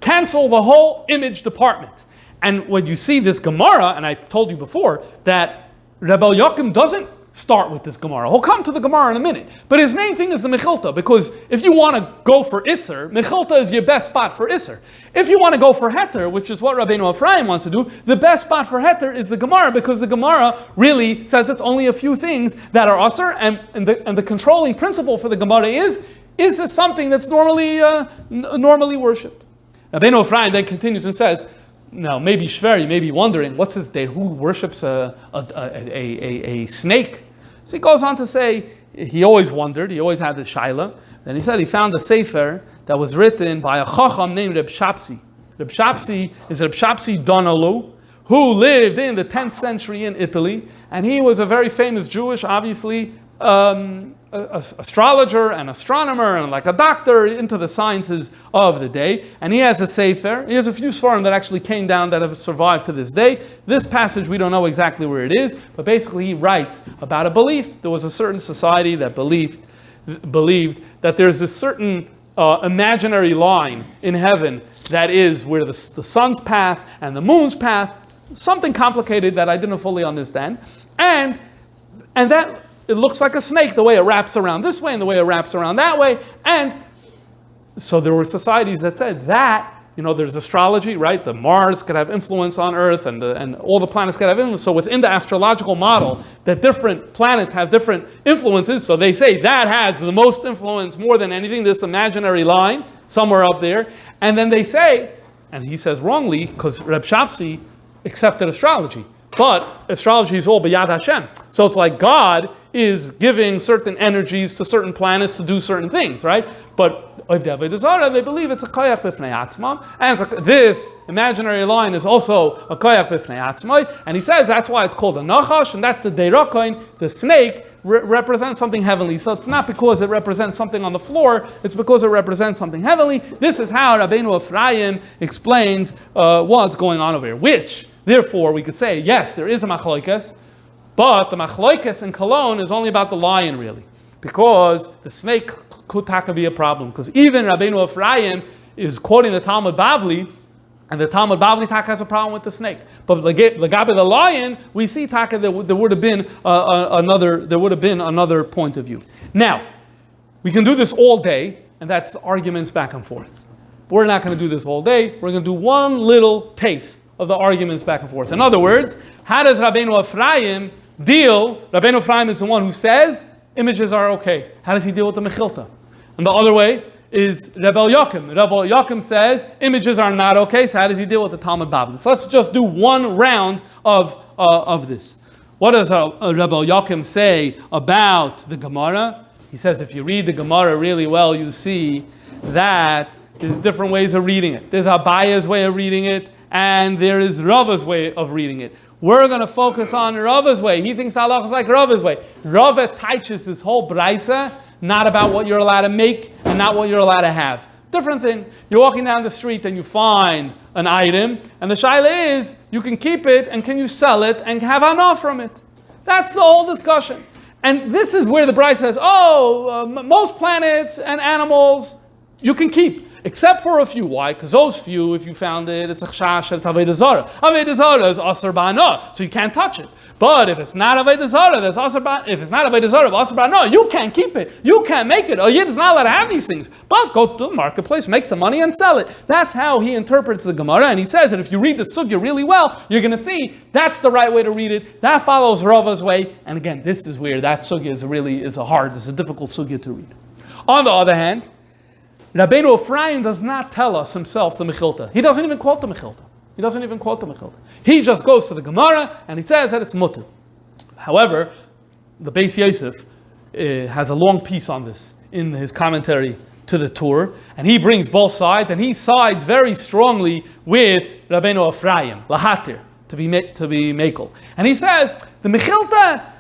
A: cancel the whole image department. And when you see this Gemara, and I told you before that Rebbe Yochim doesn't start with this Gemara. He'll come to the Gemara in a minute. But his main thing is the Mechilta, because if you want to go for Isser, Mechilta is your best spot for Isser. If you want to go for Heter, which is what Rabbeinu Ephraim wants to do, the best spot for Heter is the Gemara, because the Gemara really says it's only a few things that are Asr, and the controlling principle for the Gemara is this something that's normally worshipped? Rabbeinu Ephraim then continues and says, now, maybe Shver, you may be wondering, what's this day? Who worships a snake? So he goes on to say, he always wondered, he always had this shaila. Then he said he found a sefer that was written by a chacham named Reb Shapsi. Reb Shapsi is Reb Shapsi Donalu, who lived in the 10th century in Italy. And he was a very famous Jewish, obviously, astrologer and astronomer and like a doctor into the sciences of the day. And he has a sefer. He has a few svarim that actually came down that have survived to this day. This passage, we don't know exactly where it is, but basically he writes about a belief. There was a certain society that believed that there's a certain imaginary line in heaven that is where the sun's path and the moon's path, something complicated that I didn't fully understand. And that it looks like a snake, the way it wraps around this way and the way it wraps around that way. And so there were societies that said that, there's astrology, right? The Mars could have influence on Earth and all the planets could have influence. So within the astrological model, that different planets have different influences. So they say that has the most influence more than anything, this imaginary line. somewhere up there. And then they say, and he says wrongly, because Reb Shapsi accepted astrology. But astrology is all b'yad Hashem. So it's like God is giving certain energies to certain planets to do certain things, right? But if they have a desire, they believe it's a koyach b'fnei atzma. And this imaginary line is also a koyach b'fnei atzma. And he says that's why it's called a nachash, and that's the deirokoin. The snake represents something heavenly. So it's not because it represents something on the floor, it's because it represents something heavenly. This is how Rabbeinu Ephraim explains what's going on over here. Which, therefore, we could say, yes, there is a machloikes, but the machloikes in Cologne is only about the lion, really. Because the snake could be a problem. Because even Rabbeinu Ephraim is quoting the Talmud Bavli, and the Talmud Bavli Taka has a problem with the snake. But Lagabe the lion, we see Taka there would have been another point of view. Now, we can do this all day, and that's the arguments back and forth. But we're not going to do this all day. We're going to do one little taste of the arguments back and forth. In other words, how does Rabbeinu Ephraim deal? Rabbeinu Ephraim is the one who says images are okay. How does he deal with the Mechilta? And the other way is Rebbe Yochim. Rebbe Yochim says images are not okay. So how does he deal with the Talmud Bavli? So let's just do one round of this. What does Rebbe Yochim say about the Gemara? He says if you read the Gemara really well, you see that there's different ways of reading it. There's Abaya's way of reading it, and there is Rava's way of reading it. We're going to focus on Rava's way. He thinks halach is like Rava's way. Rava teaches this whole braisa not about what you're allowed to make and not what you're allowed to have. Different thing. You're walking down the street and you find an item, and the shaila is, you can keep it and can you sell it and have anah from it. That's the whole discussion. And this is where the braisa says, most planets and animals you can keep. Except for a few. Why? Because those few, if you found it, it's a chash, it's Avodah Zarah. Avodah Zarah is asar ba'anah, so you can't touch it. But if it's not Avodah Zarah, there's asar ba'anah. If it's not Avodah Zarah, asar ba'anah, you can't keep it. You can't make it. A yid is not allowed to have these things. But go to the marketplace, make some money, and sell it. That's how he interprets the Gemara. And he says that if you read the sugya really well, you're going to see that's the right way to read it. That follows Rava's way. And again, this is where that sugya is a difficult sugya to read. On the other hand, Rabbeinu Ephraim does not tell us himself the Mechilta. He doesn't even quote the Mechilta. He just goes to the Gemara and he says that it's mutter. However, the Beis Yosef has a long piece on this in his commentary to the Torah, and he brings both sides, and he sides very strongly with Rabbeinu Ephraim, lahatir, to be mekel. And he says the Mechilta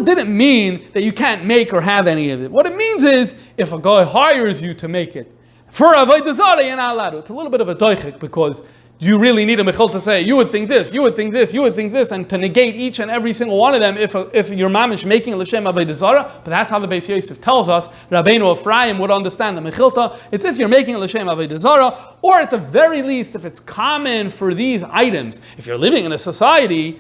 A: didn't mean that you can't make or have any of it. What it means is, if a guy hires you to make it, for Avodah Zarah, you're not allowed to. It's a little bit of a doichik, because you really need a Mechilta to say, you would think this, you would think this, you would think this, and to negate each and every single one of them if your mamish making l'shem Avodah Zarah. But that's how the Beis Yosef tells us Rabbeinu Ephraim would understand the Mechilta. It's if you're making l'shem Avodah Zarah, or at the very least, if it's common for these items. If you're living in a society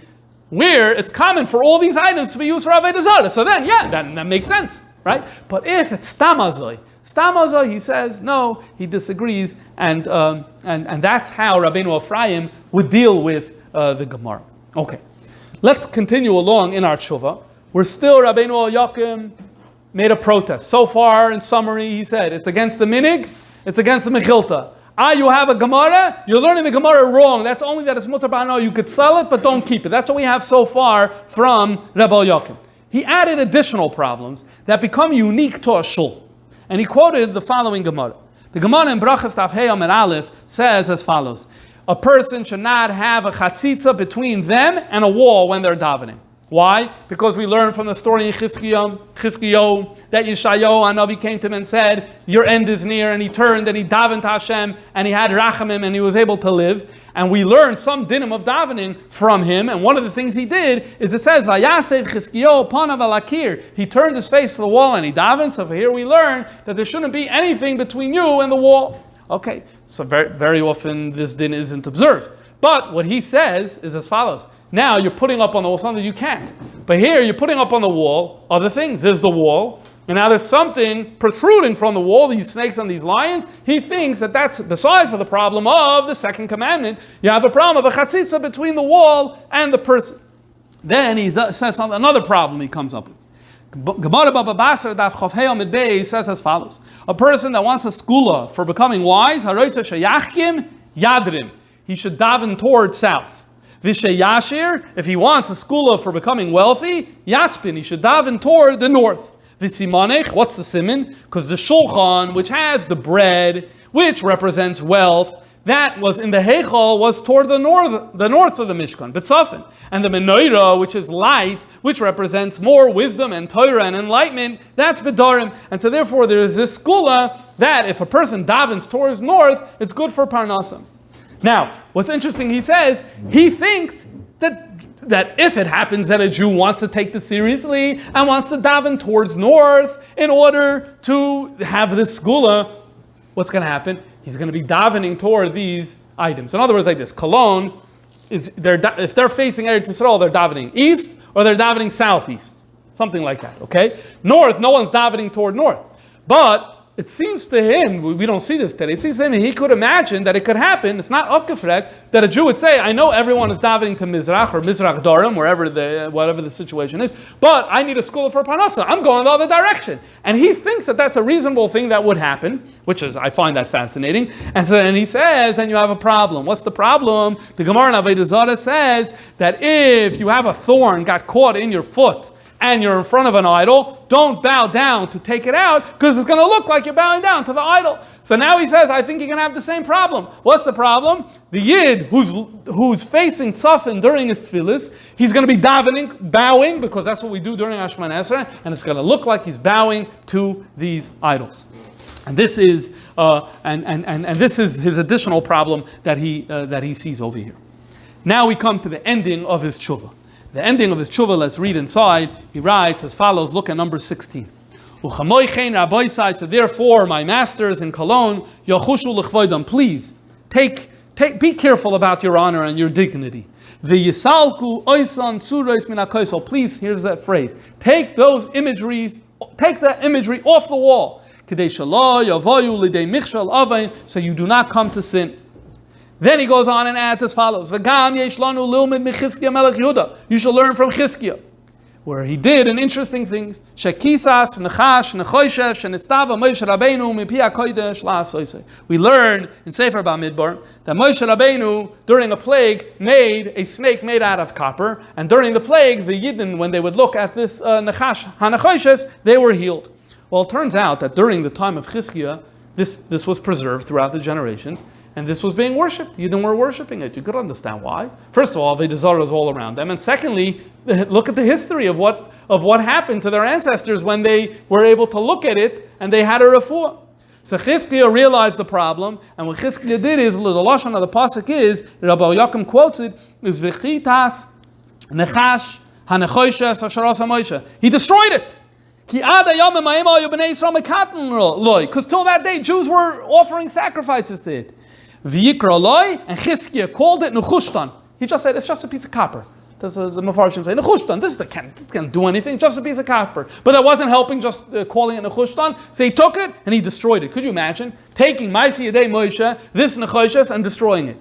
A: where it's common for all these items to be used for Avodah Zarah, so then, yeah, that makes sense, right? But if it's Stamazoi, he says, no, he disagrees, and that's how Rabbeinu Ephraim would deal with the Gemara. Okay, let's continue along in our tshuva. We're still, Rabbeinu Yochim made a protest. So far, in summary, he said, it's against the minig, it's against the Mechilta. You have a Gemara, you're learning the Gemara wrong. That's only that it's mutar ba'anah. You could sell it, but don't keep it. That's what we have so far from Rebbe Yochim. He added additional problems that become unique to a shul. And he quoted the following Gemara. The Gemara in Brachas Taf Hey Amud Aleph says as follows: a person should not have a chatzitza between them and a wall when they're davening. Why? Because we learn from the story in Chizkiyahu that Yeshayahu Hanavi came to him and said, your end is near, and he turned and he davened to Hashem and he had rachamim and he was able to live. And we learned some dinim of davening from him, and one of the things he did is it says, Vayasev Chizkiyahu panav al akir. He turned his face to the wall and he davened. So here we learn that there shouldn't be anything between you and the wall. Okay, so very, very often this din isn't observed. But what he says is as follows. Now you're putting up on the wall something you can't. But here you're putting up on the wall other things. There's the wall, and now there's something protruding from the wall, these snakes and these lions. He thinks that that's, besides for the problem of the second commandment, you have a problem of a chatzitza between the wall and the person. Then he says another problem he comes up with. Gemara Baba Basra Daf Chof Hei Amid Bey says as follows: a person that wants a skula for becoming wise, haroitza sheyachkim yadrim, he should daven toward south. V'sheyashir, if he wants a skula for becoming wealthy, yatzpin, he should daven toward the north. V'simanech, what's the siman? Because the shulchan, which has the bread, which represents wealth, that was in the Heichal, was toward the north of the Mishkan, B'tzafin. And the menorah, which is light, which represents more wisdom and Torah and enlightenment, that's B'darim. And so therefore there is this skula that if a person davens towards north, it's good for Parnasam. Now, what's interesting, he says, he thinks that if it happens that a Jew wants to take this seriously and wants to daven towards north in order to have this skula, what's going to happen? He's going to be davening toward these items. In other words, like this: Cologne, if they're facing Eretz Yisrael, they're davening east or they're davening southeast, something like that. Okay, north, no one's davening toward north, but it seems to him, we don't see this today, it seems to him he could imagine that it could happen, it's not ukefrek, that a Jew would say, I know everyone is davening to Mizrach or Mizrach Darim, whatever the situation is, but I need a school for Parnasa, I'm going the other direction. And he thinks that that's a reasonable thing that would happen, which is, I find that fascinating. And so then he says, and you have a problem. What's the problem? The Gemara in Avodah Zarah says that if you have a thorn got caught in your foot, and you're in front of an idol, don't bow down to take it out, because it's going to look like you're bowing down to the idol. So now he says, I think you're going to have the same problem. What's the problem? The Yid who's facing Tzafin during his tefillas, he's going to be bowing, because that's what we do during Ashman Esrei, and it's going to look like he's bowing to these idols. And this is this is his additional problem that he sees over here. Now we come to the ending of his tshuva. The ending of his tshuva, let's read inside. He writes as follows, look at number 16. So therefore, my masters in Cologne, please, be careful about your honor and your dignity. Please, here's that phrase. Take the imagery off the wall. So you do not come to sin. Then he goes on and adds as follows: You shall learn from Chizkiah, where he did an interesting thing. We learn in Sefer Bamidbar that Moshe Rabbeinu, during a plague, made a snake made out of copper, and during the plague, the Yidden, when they would look at this Hanachoshes, they were healed. Well, it turns out that during the time of Chizkiah, this was preserved throughout the generations. And this was being worshipped. You were worshipping it. You could understand why. First of all, Avodah Zarah is all around them. And secondly, look at the history of what happened to their ancestors when they were able to look at it and they had a refuah. So Chizkiah realized the problem, and what Chizkiah did is, the lashon of the pasuk is, Rabbi Yaakov quotes it, is v'chitas nechash hanechoshes asharas Moshe. He destroyed it. Because till that day, Jews were offering sacrifices to it. V'yikra loy, and Chizkiah called it Nechushtan. He just said, it's just a piece of copper. That's the Mefarshim say, Nechushtan, this can't do anything, it's just a piece of copper. But that wasn't helping, just calling it Nechushtan. So he took it and he destroyed it. Could you imagine? Taking Ma'aseh Yedei Moshe, this Nechoshes, and destroying it.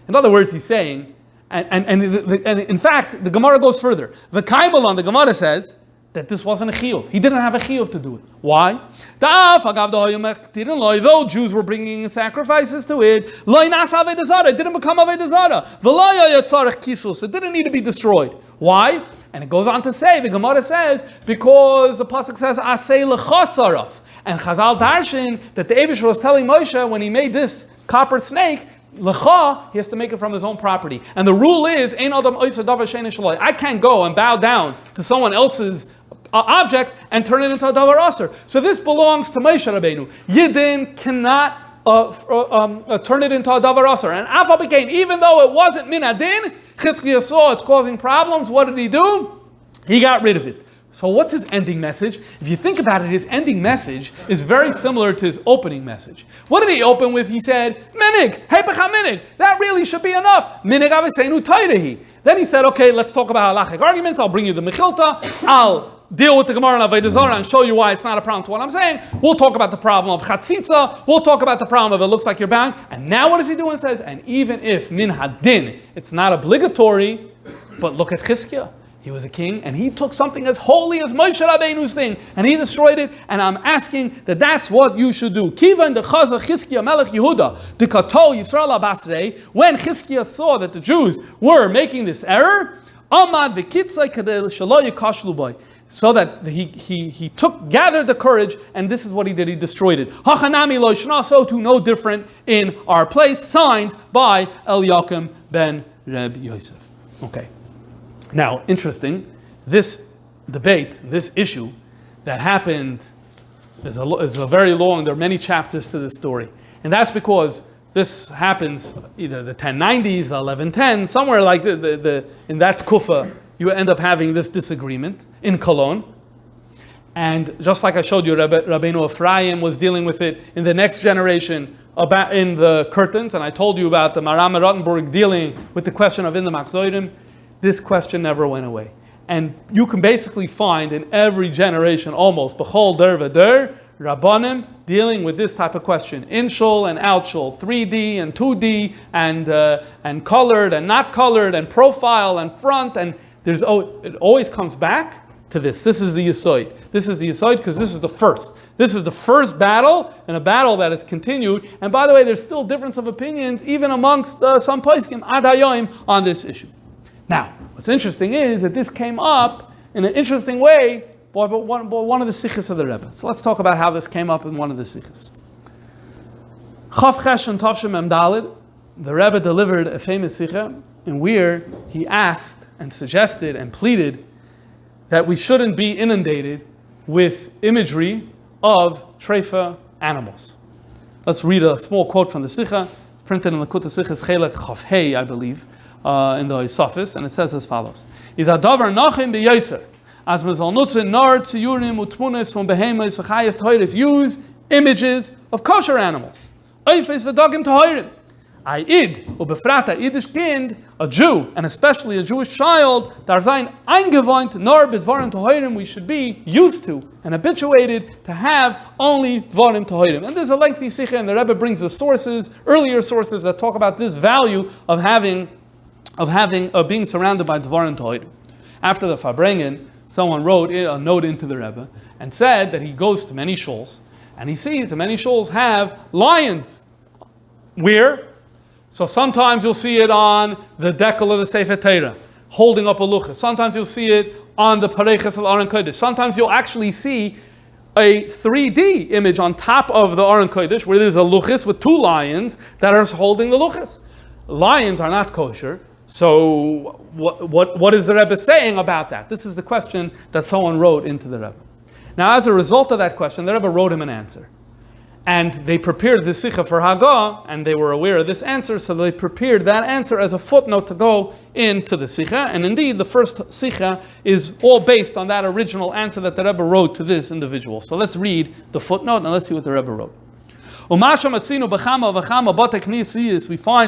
A: In other words, he's saying, and in fact, the Gemara goes further. The Kaimalon, the Gemara says, that this wasn't a chiyuv. He didn't have a chiyuv to do it. Why? Though Jews were bringing sacrifices to it, it didn't become Avodah Zarah. It didn't need to be destroyed. Why? And it goes on to say, the Gemara says, because the pasuk says, Asei l'chasaraf. And Chazal darshan that the Eibush was telling Moshe when he made this copper snake, L'cha, he has to make it from his own property. And the rule is, Ein Adam Oisa Davar Shein Shaloi. I can't go and bow down to someone else's object and turn it into a Davar Aser. So this belongs to Moshe Rabbeinu. Yidden cannot turn it into a Davar Aser. And Afa became, even though it wasn't Min Adin, Chizkiah saw it's causing problems. What did he do? He got rid of it. So what's his ending message? If you think about it, his ending message is very similar to his opening message. What did he open with? He said, Minig, Hepecha Minig. That really should be enough. Minig Aviseinu Tairehi. Then he said, okay, let's talk about halachic arguments. I'll bring you the Mechilta. I'll deal with the Gemara and Avodah Zarah and show you why it's not a problem to what I'm saying. We'll talk about the problem of Chatzitza. We'll talk about the problem of it looks like you're bound. And now what does he do? He says, and even if Min Hadin, it's not obligatory, but look at Chizkiah. He was a king, and he took something as holy as Moshe Rabbeinu's thing, and he destroyed it, and I'm asking that that's what you should do. Kivan de Chaza Chizkiah Melech Yehuda, de Kato Yisrael Abasrei, when Chizkiah saw that the Jews were making this error, Amad v'kitzai kadei shelo yikashlu boy, so that he gathered the courage, and this is what he did, he destroyed it. Hachanami lo shna, so too no different in our place, signed by Eliakim ben Reb Yosef. Okay. Now, interesting, this debate, this issue that happened is a very long, there are many chapters to this story. And that's because this happens either the 1090s, the 1110, somewhere like in that kufa, you end up having this disagreement in Cologne. And just like I showed you, Rabbeinu Ephraim was dealing with it in the next generation about in the curtains, and I told you about the Maram Rottenburg dealing with the question of in the Machzorim. This question never went away. And you can basically find in every generation almost, B'chol der v'der, Rabbanim dealing with this type of question. In shul and out shul, 3D and 2D, and colored and not colored, and profile and front, and it always comes back to this. This is the Yesod. This is the Yesod because this is the first. This is the first battle, and a battle that has continued. And by the way, there's still difference of opinions, even amongst some poskim, ad hayoim, on this issue. Now, what's interesting is that this came up in an interesting way by one of the sikhs of the Rebbe. So let's talk about how this came up in one of the sikhs. Chav Chesh and Tavshim Mem Daled, the Rebbe delivered a famous sikha in where he asked and suggested and pleaded that we shouldn't be inundated with imagery of treifa animals. Let's read a small quote from the sikha. It's printed in the Likutei Sichos Chelek Chav Hey, I believe. In the Isofis, and it says as follows: Is a davar nachim beYoser, as mezal nutzen nar tziyurim utmunes from behemoths v'chayes toiris, use images of kosher animals. Oifes v'dagim toirim. Id ubefrata Yiddish kind, a Jew, and especially a Jewish child, dar zayin eingewohnt nar b'dvarim toirim, we should be used to and habituated to have only dvarim toirim. And there's a lengthy sikha, and the Rebbe brings the sources, earlier sources that talk about this value of being surrounded by Dvarim Tohirim. After the Farbrengen, someone wrote a note into the Rebbe and said that he goes to many shuls and he sees that many shuls have lions. Where? So sometimes you'll see it on the decal of the Sefer Torah, holding up a luchas. Sometimes you'll see it on the Pareches of the Aron Kodesh. Sometimes you'll actually see a 3D image on top of the Aron Kodesh where there's a luchas with two lions that are holding the luchas. Lions are not kosher. So what is the Rebbe saying about that? This is the question that someone wrote into the Rebbe. Now, as a result of that question, the Rebbe wrote him an answer. And they prepared the Sikha for Haggah, and they were aware of this answer, so they prepared that answer as a footnote to go into the Sikha. And indeed, the first Sikha is all based on that original answer that the Rebbe wrote to this individual. So let's read the footnote, and let's see what the Rebbe wrote. We find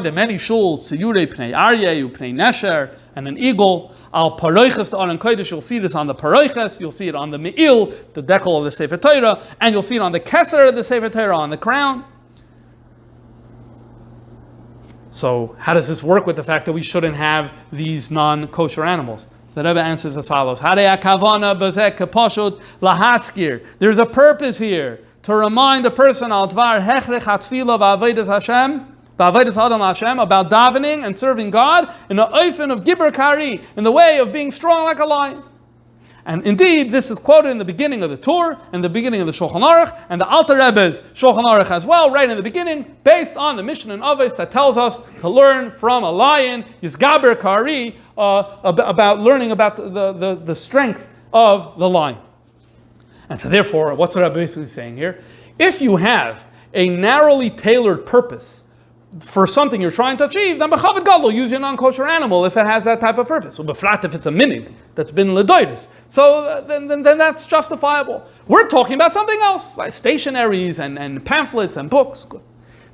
A: that many shuls, Tziyurei Pnei Aryeh, Pnei Nesher, and an eagle, Al Paroiches to Aron Kodesh, you'll see this on the Paroiches, you'll see it on the Me'il, the decal of the Sefer Torah, and you'll see it on the Keser of the Sefer Torah, on the crown. So how does this work with the fact that we shouldn't have these non-kosher animals? So the Rebbe answers as follows: there's a purpose here to remind the person al dvar hechrech hatfila v'avodas Hashem, v'avodas Adam Hashem, about davening and serving God in the oifen of Gibber Kari, in the way of being strong like a lion. And indeed, this is quoted in the beginning of the Torah, and the beginning of the Shulchan Aruch, and the Alter Rebbe's Shulchan Aruch as well, right in the beginning, based on the Mishnah and Avos that tells us to learn from a lion, Yisgaber Kari, about learning about the strength of the lion. And so therefore, what's the Rebbe basically saying here? If you have a narrowly tailored purpose for something you're trying to achieve, then b'chavod gadol use your non-kosher animal if it has that type of purpose. Or b'frat if it's a minig that's been ledoidus. So then that's justifiable. We're talking about something else, like stationaries and pamphlets and books. Good.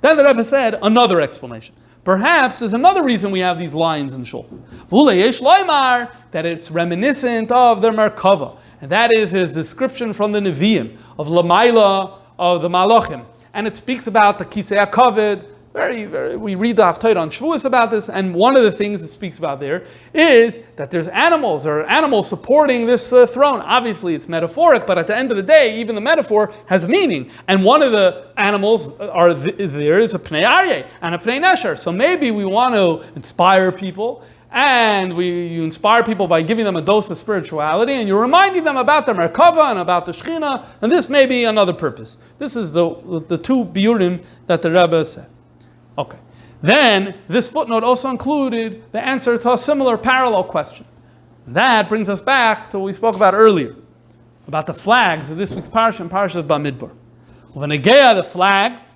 A: Then the Rebbe said another explanation. Perhaps there's another reason we have these lions in shul. That it's reminiscent of the Merkava. And that is his description from the Nevi'im of Lamaila, of the Malachim. And it speaks about the Kisei HaKavod, we read the Haftarah on Shavuos about this, and one of the things it speaks about there is that there's animals, or animals supporting this throne. Obviously it's metaphoric, but at the end of the day, even the metaphor has meaning. And one of the animals there is a Pnei Aryeh and a Pnei Nesher. So maybe we want to inspire people, and you inspire people by giving them a dose of spirituality, and you're reminding them about the Merkava and about the Shechina, and this may be another purpose. This is the two biurim that the Rebbe said. Okay. Then, this footnote also included the answer to a similar parallel question. That brings us back to what we spoke about earlier, about the flags of this week's parasha and Parashat Bamidbar. When the flags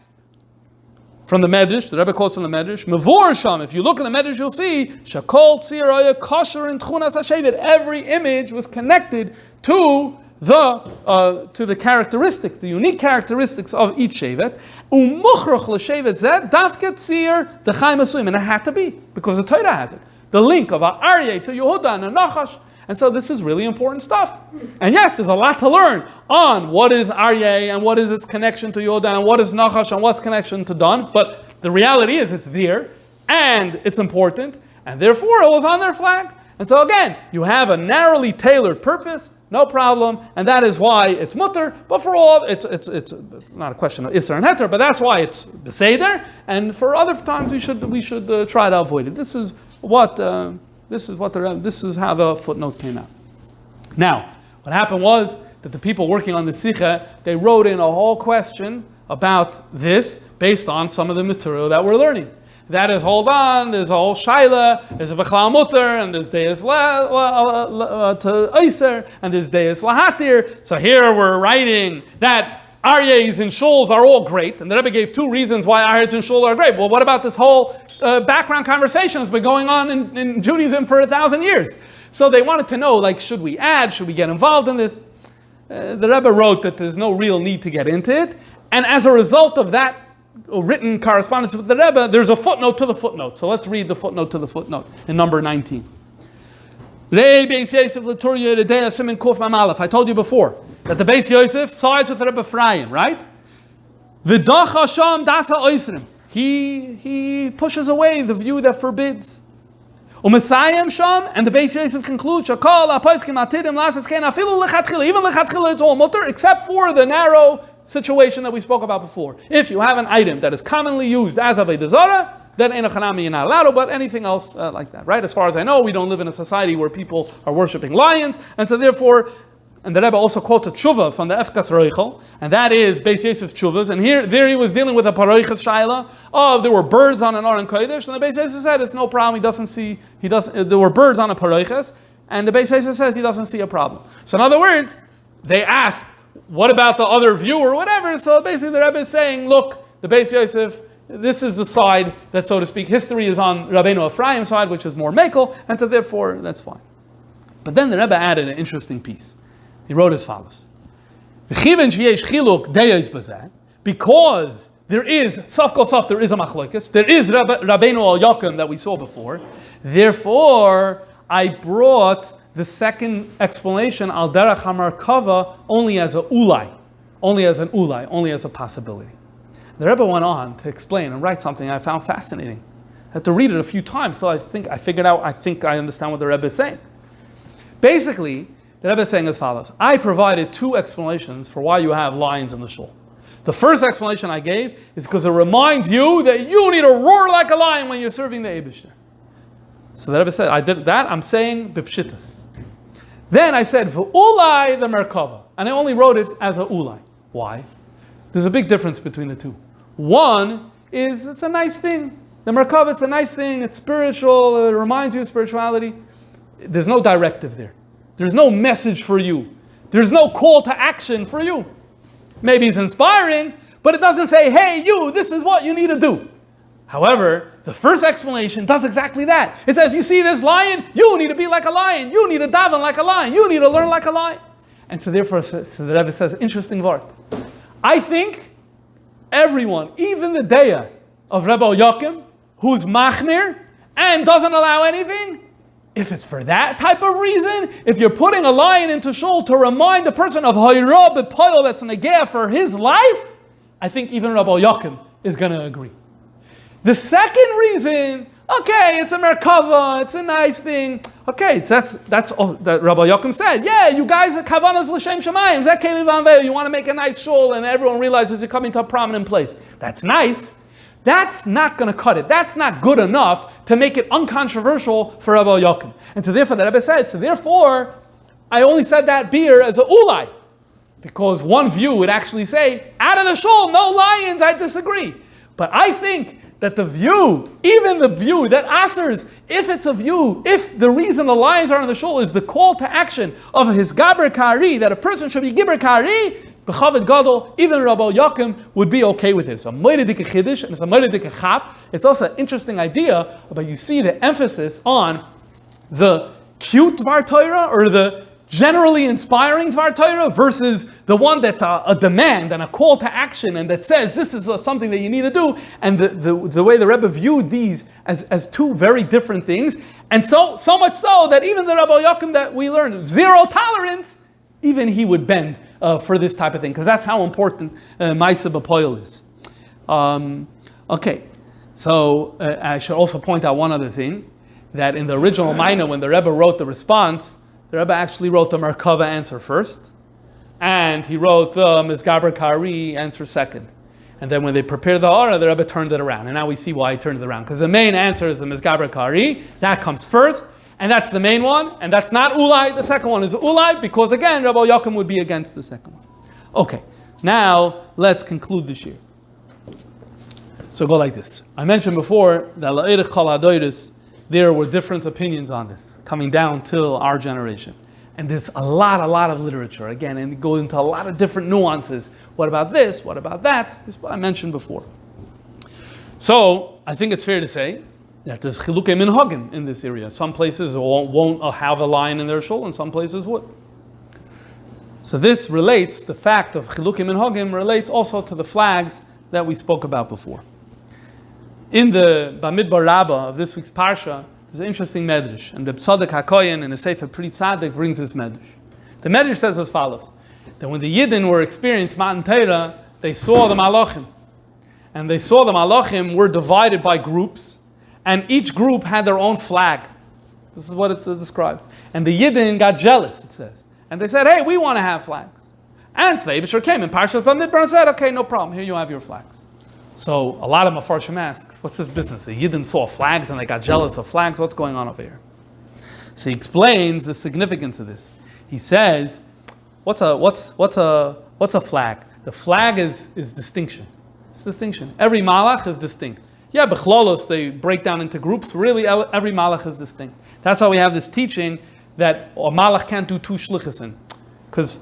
A: from the Medrash, the Rebbe quotes from the Medrash, Mavur Sham, if you look in the Medrash, you'll see, Shakol Tzir Kosher and Tchunas HaShevet. Every image was connected to the characteristics, the unique characteristics of each Shevet. Umuchrach l'Shevet Zed, Dafket Tzir D'Chaim Asuim. And it had to be, because the Torah has it. The link of Aryeh to Yehuda and Nachash. And so this is really important stuff. And yes, there's a lot to learn on what is Aryeh and what is its connection to Yehuda and what is Nachash and what's connection to Dan. But the reality is it's there and it's important, and therefore it was on their flag. And so again, you have a narrowly tailored purpose, no problem, and that is why it's mutter. But for all, it's not a question of Isser and Heter, but that's why it's Beseder. And for other times, we should try to avoid it. This is how the footnote came out. Now, what happened was that the people working on the Sikha, they wrote in a whole question about this based on some of the material that we're learning. That is, hold on, there's a whole Shaila, there's a Bechal Mutter, and there's Deis to Eiser, and there's Deis Lahatir. So here we're writing that Arye's and Shuls are all great, and the Rebbe gave two reasons why Arye's and Shul are great. Well, what about this whole background conversation that's been going on in Judaism for 1,000 years? So they wanted to know, like, should we add, should we get involved in this? The Rebbe wrote that there's no real need to get into it, and as a result of that written correspondence with the Rebbe, there's a footnote to the footnote. So let's read the footnote to the footnote in number 19. I told you before that the Beis Yosef sides with Rebbe Ephraim, right? He pushes away the view that forbids. And the Beis Yosef concludes, even it's all mutter, except for the narrow situation that we spoke about before. If you have an item that is commonly used as Avodah Zarah, then Ein Chanami, you're not allowed to, but anything else like that, right? As far as I know, we don't live in a society where people are worshipping lions, and so therefore, and the Rebbe also quotes a tshuva from the Efkas Roichel, and that is Beis Yosef's tshuvas, and there he was dealing with a paroiches shaila, there were birds on an Aron Kodesh, and the Beis Yosef said it's no problem, there were birds on a paroiches, and the Beis Yosef says he doesn't see a problem. So in other words, they asked, what about the other view or whatever? So basically the Rebbe is saying, look, the Beis Yosef, this is the side that, so to speak, history is on Rabbeinu Ephraim's side, which is more mekel, and so therefore that's fine. But then the Rebbe added an interesting piece. He wrote as follows: because there is, Saf Kol Saf, there is a machlokes, there is Rabbeinu Al Yakim that we saw before, therefore I brought the second explanation, Al Derech HaMarkava, only as a ulai, only as a possibility. The Rebbe went on to explain and write something I found fascinating. I had to read it a few times till I think I understand what the Rebbe is saying. Basically, the Rebbe is saying as follows: I provided two explanations for why you have lions in the shul. The first explanation I gave is because it reminds you that you need to roar like a lion when you're serving the Eibishter. So the Rebbe said, I did that, I'm saying bipshitas. Then I said, v'ulai the Merkava. And I only wrote it as a ulai. Why? There's a big difference between the two. One is, it's a nice thing. The Merkava, it's a nice thing, it's spiritual, it reminds you of spirituality. There's no directive there. There's no message for you. There's no call to action for you. Maybe it's inspiring, but it doesn't say, hey, you, this is what you need to do. However, the first explanation does exactly that. It says, you see this lion? You need to be like a lion. You need to daven like a lion. You need to learn like a lion. And so therefore, the Rebbe says, interesting word. I think everyone, even the Deya of Rebbe Yakim, who's machmir and doesn't allow anything, if it's for that type of reason, if you're putting a lion into shul to remind the person of Hayra B'Poil that's negeh for his life, I think even Rebbe Yakim is going to agree. The second reason, okay, it's a merkava, it's a nice thing. Okay, that's all that Rabbi Yochum said. Yeah, you guys are kavanas l'shem shamayim. You want to make a nice shul and everyone realizes you're coming to a prominent place. That's nice. That's not going to cut it. That's not good enough to make it uncontroversial for Rabbi Yochum. And so therefore the Rebbe says, so therefore, I only said that beer as a ulai. Because one view would actually say, out of the shul, no lions, I disagree. But I think that the view, even the view that asers, if it's a view, if the reason the lions are in the shul is the call to action of his gaber kari, that a person should be giber kari, b'chaved gadol, even Rabbi Yochum would be okay with it. It's a moededik chiddush and it's a moededik chap. It's also an interesting idea, but you see the emphasis on the cute Dvar Torah or the generally inspiring Dvar Torah versus the one that's a demand and a call to action and that says this is something that you need to do, and the way the Rebbe viewed these as two very different things, and so much so that even the Rabbi Yochum that we learned, zero tolerance, even he would bend for this type of thing, because that's how important Ma'aseh B'Poel is. Okay, so I should also point out one other thing, that in the original Maina, when the Rebbe wrote the response, the Rebbe actually wrote the Merkava answer first, and he wrote the Mizgaber Kari answer second. And then when they prepared the Hara, the Rebbe turned it around. And now we see why he turned it around. Because the main answer is the Mizgaber Kari, that comes first, and that's the main one, and that's not Ulai. The second one is Ulai, because again, Rabbi Yochum would be against the second one. Okay, now let's conclude the shir. So go like this. I mentioned before that La'erich Kol HaDoros, there were different opinions on this, coming down till our generation. And there's a lot of literature, again, and it goes into a lot of different nuances. What about this? What about that? This is what I mentioned before. So, I think it's fair to say that there's chilukei minhagim in this area. Some places won't have a lion in their shul, and some places would. So this relates, the fact of chilukei minhagim relates also to the flags that we spoke about before. In the Bamidbar Rabbah of this week's Parsha, there's an interesting medrash, and the Tzaddik HaKoyen in the Sefer Pri Tzaddik brings this medrash. The medrash says as follows, that when the Yidden were experiencing Matan Torah, they saw the Malachim. And they saw the Malachim were divided by groups, and each group had their own flag. This is what it describes. And the Yidden got jealous, it says. And they said, hey, we want to have flags. And so the Eibishter came in Parshat Bamidbar and said, okay, no problem, here you have your flags. So a lot of Mefarshim ask, what's this business? The Yidden saw flags and they got jealous of flags. What's going on over here? So he explains the significance of this. He says, what's a flag? The flag is distinction. It's distinction. Every malach is distinct. Yeah, b'chlolos they break down into groups. Really, every malach is distinct. That's why we have this teaching that a malach can't do two shlichusin, because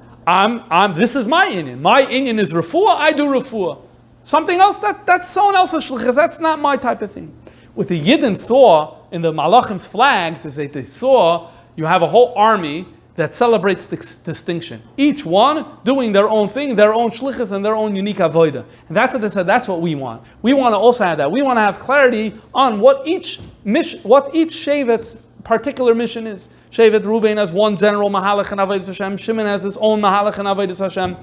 A: this is my inyan. My inyan is refuah. I do refuah. Something else, that's someone else's shlichus. That's not my type of thing. What the Yidden saw in the Malachim's flags is that they saw you have a whole army that celebrates distinction. Each one doing their own thing, their own shlichus, and their own unique avodah. And that's what they said, that's what we want. We want to also have that. We want to have clarity on what each Shevet's particular mission is. Shevet Ruvain has one general Mahalach and Avodas Hashem. Shimon has his own Mahalach and Avodas Hashem.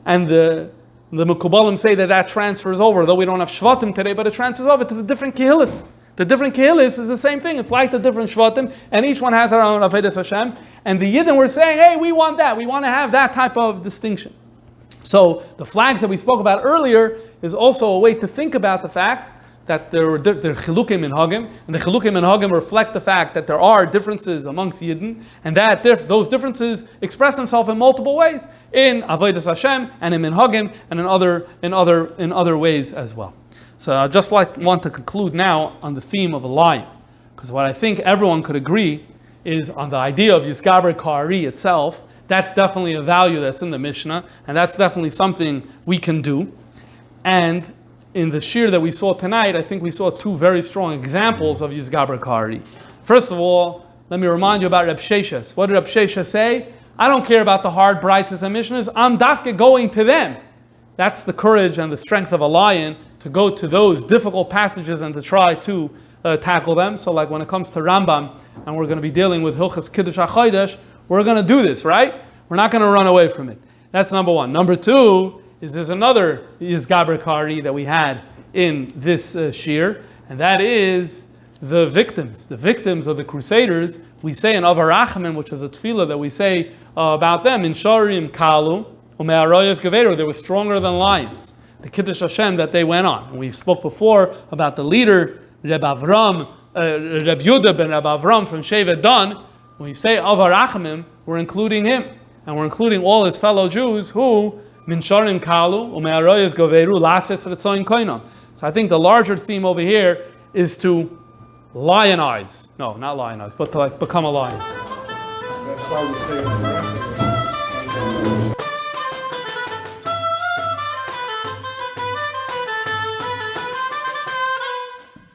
A: And the Mekubalim say that transfers over, though we don't have Shvatim today, but it transfers over to the different Kehillas. The different Kehillas is the same thing. It's like the different Shvatim, and each one has their own Avodas Hashem. And the Yidden were saying, hey, we want that. We want to have that type of distinction. So the flags that we spoke about earlier is also a way to think about the fact that there are chilukei minhagim, and the chilukei minhagim reflect the fact that there are differences amongst Yidden, and that those differences express themselves in multiple ways, in avodas Hashem and in minhagim, and in other ways as well. So I just want to conclude now on the theme of a lion, because what I think everyone could agree is on the idea of Yizgaber Kari itself. That's definitely a value that's in the Mishnah, and that's definitely something we can do. And in the shir that we saw tonight, I think we saw two very strong examples of Yizgaber Kari. First of all, let me remind you about Reb Sheshes. What did Reb Sheshes say? I don't care about the hard brises and mishnahs. I'm dafke going to them. That's the courage and the strength of a lion, to go to those difficult passages and to try to tackle them. So like when it comes to Rambam, and we're going to be dealing with Hilchas Kiddush HaChodesh, we're going to do this, right? We're not going to run away from it. That's number one. Number two, is there's another Yizgaber Kari that we had in this shir, and that is the victims of the Crusaders. We say in Avarachman, which is a tefillah that we say about them, in Sharim Kalu, Ume'arayas Geveru, they were stronger than lions. The Kiddush Hashem that they went on. And we spoke before about the leader, Reb Yehuda ben Reb Avram from Shevet Dan. When you say Avarachman, we're including him. And we're including all his fellow Jews who, Min Sharim Kalu, Ume'arayas Geveru, Lases Retzoin Koinam. So I think the larger theme over here is to lionize. No, not lionize, but to become a lion.
B: That's why we say